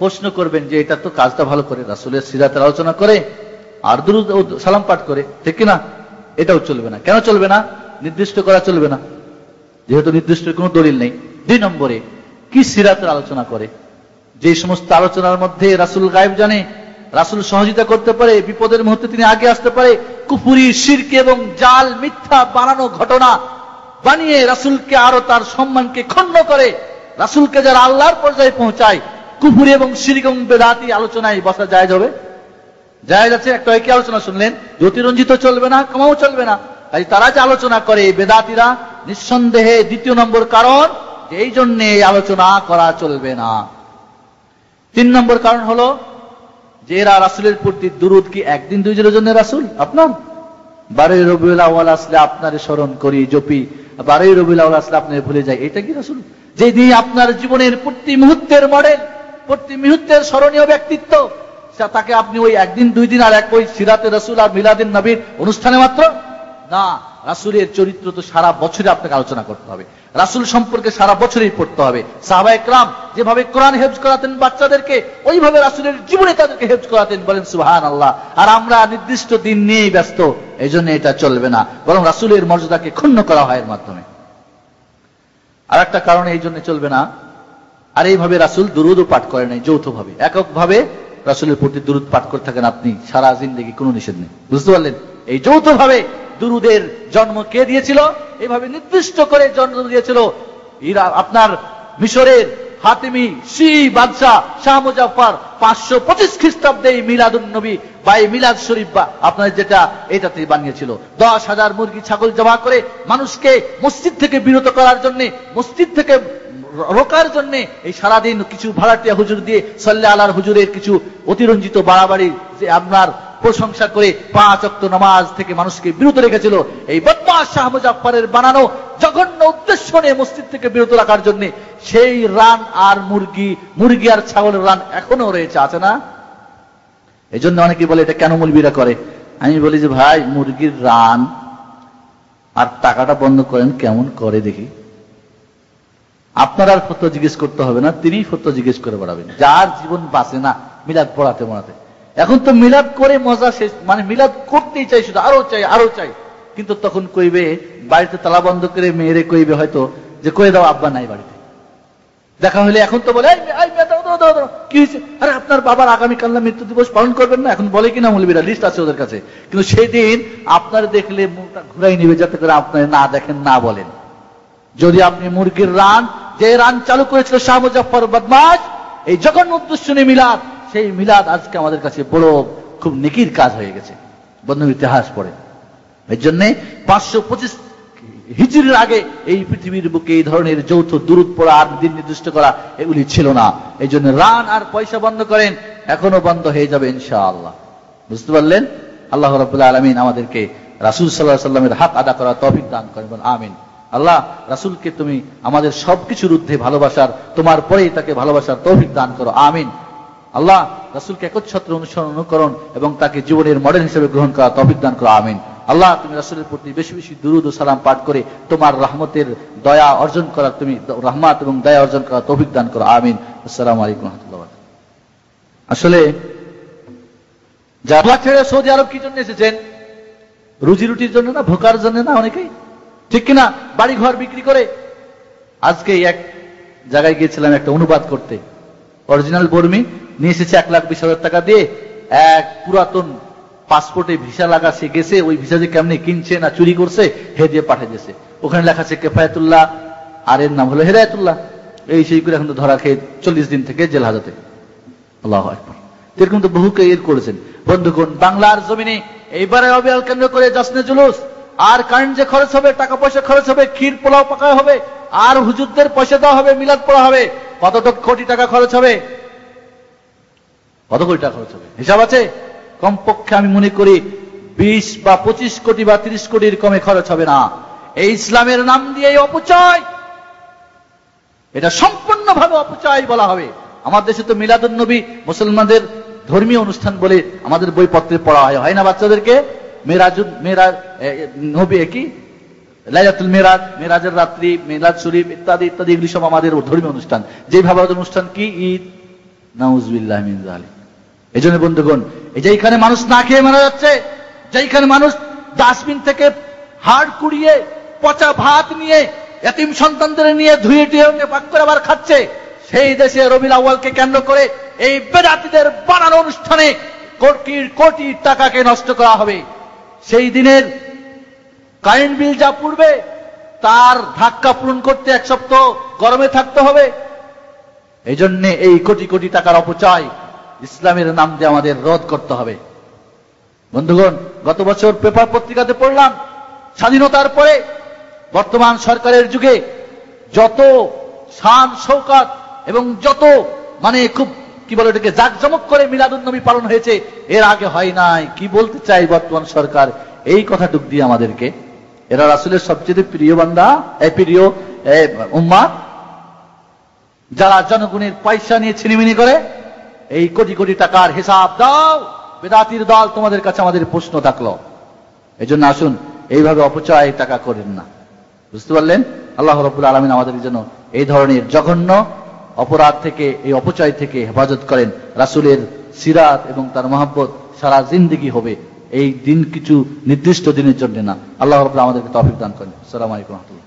[SPEAKER 1] প্রশ্ন করবেন যে এটা তো কাজটা ভালো করে, রাসূলের সিরাতের আলোচনা করে আর দুরূদ ও সালাম পাঠ করে, ঠিক কিনা? এটাও চলবে না। কেন চলবে না? নির্দিষ্ট করা চলবে না, যেহেতু নির্দিষ্ট কোনো দলিল নেই। 2 নম্বরে কি সিরাতের আলোচনা করে? যে সমস্ত আলোচনার মধ্যে রাসূল গায়েব জানে, রাসূল সহযোগিতা করতে পারে, বিপদের মুহূর্তে তিনি আগে আসতে পারে, কুফরি, শিরক এবং জাল মিথ্যা বানানো ঘটনা বানিয়ে রাসূলকে আরো তার সম্মানকে ক্ষুণ্ণ করে, রাসূলকে যারা আল্লাহর পর্যায়ে পৌঁছায়, কুফরি এবং শিরক এবং বেদাতি আলোচনায় বসা জায়েজ হবে? জায়েজ আছে। একটা একই আলোচনা শুনলেন, জ্যোতিরঞ্জিত চলবে না, কামাও চলবে না। তাই তারা যে আলোচনা করে বেদাতিরা, নিঃসন্দেহে 2 নম্বর কারণ যে এই জন্য এই আলোচনা করা চলবে না। 3 নম্বর কারণ হলো যে এরা রাসূলের প্রতি দুরূদ কি একদিন 2 দিনের জন্য রাসূল আপনার 12 রবিউল আউয়াল আসলে আপনারে স্মরণ করি, জপি, 12 রবিউল আউয়াল আসলে আপনি ভুলে যাই, এটা কি রাসূল? যে দিন আপনার জীবনের প্রতি মুহূর্তের মডেল, প্রতি মুহূর্তের স্মরণীয় ব্যক্তিত্ব, তাকে আপনি ওই একদিন 2 দিন আর এক ওই সিরাতে রাসূল আর মিলাদুন নবীর অনুষ্ঠানে মাত্র না। রাসূলের চরিত্র তো সারা বছরে আপনাকে আলোচনা করতে হবে, রাসূল সম্পর্কে সারা বছরই পড়তে হবে। সাহাবায়ে কেরাম যেভাবে কোরআন হেফজ করাতেন বাচ্চাদেরকে, ওইভাবে রাসূলের জীবনে তাদেরকে হেফজ করাতেন। বলেন সুবহানাল্লাহ। আর আমরা নির্দিষ্ট দিন নিয়েই ব্যস্ত, এই জন্য এটা চলবে না, বরং রাসূলের মর্যাদাকে ক্ষুণ্ণ করা হয় এর মাধ্যমে। আর একটা কারণে এই জন্য চলবে না, আর এইভাবে রাসূল দুরূদও পাঠ করে নাই যৌথভাবে, এককভাবে রাসূলের প্রতি দুরূদ পাঠ করে থাকেন আপনি সারা জিন্দেগি, কোনো নিষেধ নেই। বুঝতে পারলেন? এই যৌথভাবে দুরূদের জন্ম কে দিয়েছিল? এইভাবে নির্দিষ্ট করে জন্ম দিয়েছিল আপনার মিশরের হাতিমি শি বাদশাহ শাহ মুজাফফর 525 খ্রিস্টাব্দে মিলাদুন নবী বা এই মিলাদ শরীফ বা আপনার যেটা এটাতে বানিয়েছিল 10,000 মুরগি ছাগল জমা করে মানুষকে মসজিদ থেকে বিরত করার জন্য, মসজিদ থেকে রোকার জন্য এই সারাদিন কিছু ভাড়াটিয়া হুজুর দিয়ে সাল্লে আলার হুজুরের কিছু অতিরঞ্জিত বাড়াবাড়ি যে আপনার প্রশংসা করে 5 ওয়াক্ত নামাজ থেকে মানুষকে বিরত রেখেছিল। এই বদমাশ শাহ মুজাফফরের বানানো জঘন্য উদ্দেশ্য নিয়ে মসজিদ থেকে বিরত রাখার জন্য সেই রান আর মুরগি আর ছাগলের রান এখনো রয়েছে, আছে না? এই জন্য অনেকে বলে এটা কেন মৌলবীরা করে। আমি বলি যে ভাই, মুরগির রান আর টাকাটা বন্ধ করেন, কেমন করে দেখি। আপনার আর ফতোয়া জিজ্ঞেস করতে হবে না, তিনি ফতোয়া জিজ্ঞেস করে বেড়াবেন। যার জীবন বাঁচে না মিলাদ পড়াতে। এখন তো মিলাদ করে মজা শেষ, মানে মিলাদ করতেই চাই, শুধু আরো চাই। কিন্তু তখন কইবে, বাড়িতে তালা বন্ধ করে মেয়েরে কইবে হয়তো যে কয়ে দাও আব্বা নাই বাড়িতে। দেখা হলে এখন তো বলে কি হয়েছে, আরে আপনার বাবার আগামীকাল না মৃত্যু দিবস পালন করবেন না, এখন বলে কিনা মৌলবীরা, লিস্ট আছে ওদের কাছে। কিন্তু সেই দিন আপনার দেখলে মুখটা ঘুরাই নিবে, যাতে করে আপনার না দেখেন, না বলেন। যদি আপনি মুরগির রান, যে রান চালু করেছিল শাহ মুজাফফর বদমাশ, এই জঘন্য উদ্দেশ্য নিয়ে মিলাদ, সেই মিলাদ আজকে আমাদের কাছে বড় খুব নেকির কাজ হয়ে গেছে। বন্ধু ইতিহাস পড়ে। এর জন্য 525 হিজরির আগে এই পৃথিবীর বুকে এই ধরনের যৌথ দুরূদ পড়া আর দিন নির্দিষ্ট করা এগুলি ছিল না। এই জন্য রান আর পয়সা বন্ধ করেন, এখনো বন্ধ হয়ে যাবে ইনশাআল্লাহ। বুঝতে পারলেন? আল্লাহ রাব্বুল আলামিন আমাদেরকে রাসূল সাল্লাল্লাহু আলাইহি ওয়াসাল্লামের হক আদা করার তৌফিক দান করেন, আমিন। আল্লাহ রাসূলকে তুমি আমাদের সবকিছুর ঊর্ধ্বে ভালোবাসার, তোমার পরেই তাকে ভালোবাসার তৌফিক দান করো, আমিন। আল্লাহ রাসূলকে একচ্ছত্র অনুসরণ, অনুকরণ এবং তাকে জীবনের মডেল হিসেবে গ্রহণ করা তৌফিক দান করো, আমিন। আল্লাহ তুমি রাসূলের প্রতি বেশি বেশি দুরূদ ও সালাম পাঠ করে তোমার রহমতের দয়া অর্জন করার, তুমি রহমত এবং দয়া অর্জন করার তৌফিক দান করো, আমিন। আসসালামু আলাইকুম ওয়া রাহমাতুল্লাহ। আসলে যারা ছেড়ে সৌদি আরব কি জন্য এসেছেন? রুজি রুটির জন্য না, ভোকার জন্য না? অনেকেই ঠিক কিনা, বাড়ি ঘর বিক্রি করে। আজকে এক জায়গায় গিয়েছিলাম একটা অনুবাদ করতে, অরিজিনাল বর্মি নিয়ে এসেছে 1,20,000 টাকা দিয়ে। এক পুরাতন পাসপোর্টে ভিসা লাগা, সে গেছে, ওই ভিসা যে কেমনি কিনছে না চুরি করছে, হে দিয়ে পাঠিয়ে দিয়েছে। ওখানে লেখা আছে কেফায়েতুল্লাহ, আর এর নাম হলো হেদায়েতুল্লাহ। এই সেই করে এখন তো ধরা খেয়ে 40 দিন থেকে জেল হাজতে। আল্লাহু আকবার। এরকম তো বহুকে এর করেছেন। বন্ধুগণ, বাংলার জমিনে এইবারে অবিয়াল কেন্দ্র করে জশ্নে জুলুস, আর কারেন্ট যে খরচ হবে, টাকা পয়সা খরচ হবে, ক্ষীর পোলাও পাকা হবে, আর হুজুরদের পয়সা দেওয়া হবে, মিলাদ পড়া হবে, কত কোটি টাকা খরচ হবে? কত কোটি টাকা খরচ হবে হিসাব আছে? কমপক্ষে আমি মনে করি 20 বা 25 কোটি বা 30 কোটির কমে খরচ হবে না। এই ইসলামের নাম দিয়ে এই অপচয়, এটা সম্পূর্ণভাবে অপচয় বলা হবে। আমার দেশে তো মিলাদুন নবী মুসলমানদের ধর্মীয় অনুষ্ঠান বলে আমাদের বইপত্রে পড়া হয় না বাচ্চাদেরকে? মেরাজ নবী কি লাইলাতুল মেরাজ, মেরাজের রাত্রি, মিলাদ শরীফ ইত্যাদি ইত্যাদি, এগুলি সব আমাদের ধর্মীয় অনুষ্ঠান। যেভাবে অনুষ্ঠান কি ঈদ, নাউজুবিল্লাহ মিন যালিক। এই জন্য বন্ধুগণ, এই যে এখানে মানুষ না খেয়ে মারা যাচ্ছে, যেখানে মানুষ ডাস্টবিন থেকে হাড় কুড়িয়ে পচা ভাত নিয়ে এতিম সন্তানদের নিয়ে ধুয়ে টুয়ে পাক করে আবার খাচ্ছে, সেই দেশে রবিউল আউয়ালকে কেন্দ্র করে এই বেদাতীদের বানানো অনুষ্ঠানে কোটি কোটি টাকাকে নষ্ট করা হবে। সেই দিনের কারেন্ট বিল যা পড়বে তার ধাক্কা পূরণ করতে 1 সপ্তাহ গরমে থাকতে হবে। এই জন্য এই কোটি কোটি টাকার অপচয় ইসলামের নাম দিয়ে আমাদের রোধ করতে হবে। বন্ধুগণ, গত বছর পেপার পত্রিকাতে পড়লাম, স্বাধীনতার পরে বর্তমান সরকারের যুগে যত শান শৌকত এবং যত মানে খুব কি বলে এটাকে জাঁকজমক করে মিলাদুন নবী পালন হয়েছে, এর আগে হয় নাই। কি বলতে চাই বর্তমান সরকার? এই কথাটুক দিয়ে আমাদেরকে, এরা রাসূলের সবচেয়ে প্রিয় বান্দা, প্রিয় উম্মাহ, যারা জনগণের পয়সা নিয়ে ছিনিমিনি করে, এই কোটি কোটি টাকার হিসাব দাও বেদাতির দল, তোমাদের কাছে আমাদের প্রশ্ন থাকলো। এই জন্য আসুন এইভাবে অপচয় টাকা করেন না। বুঝতে পারলেন? আল্লাহ রাব্বুল আলামিন আমাদের জন্য এই ধরনের জঘন্য অপরাধ থেকে, এই অপচয় থেকে হেফাজত করেন। রাসূলের সিরাত এবং তার মহব্বত সারা জিন্দেগি হবে, এই দিন কিছু নির্দিষ্ট দিনের জন্য না। আল্লাহ রাব্বুল আমাদেরকে তৌফিক দান করেন। আসসালামু আলাইকুম ওয়া রাহমাতুল্লাহ।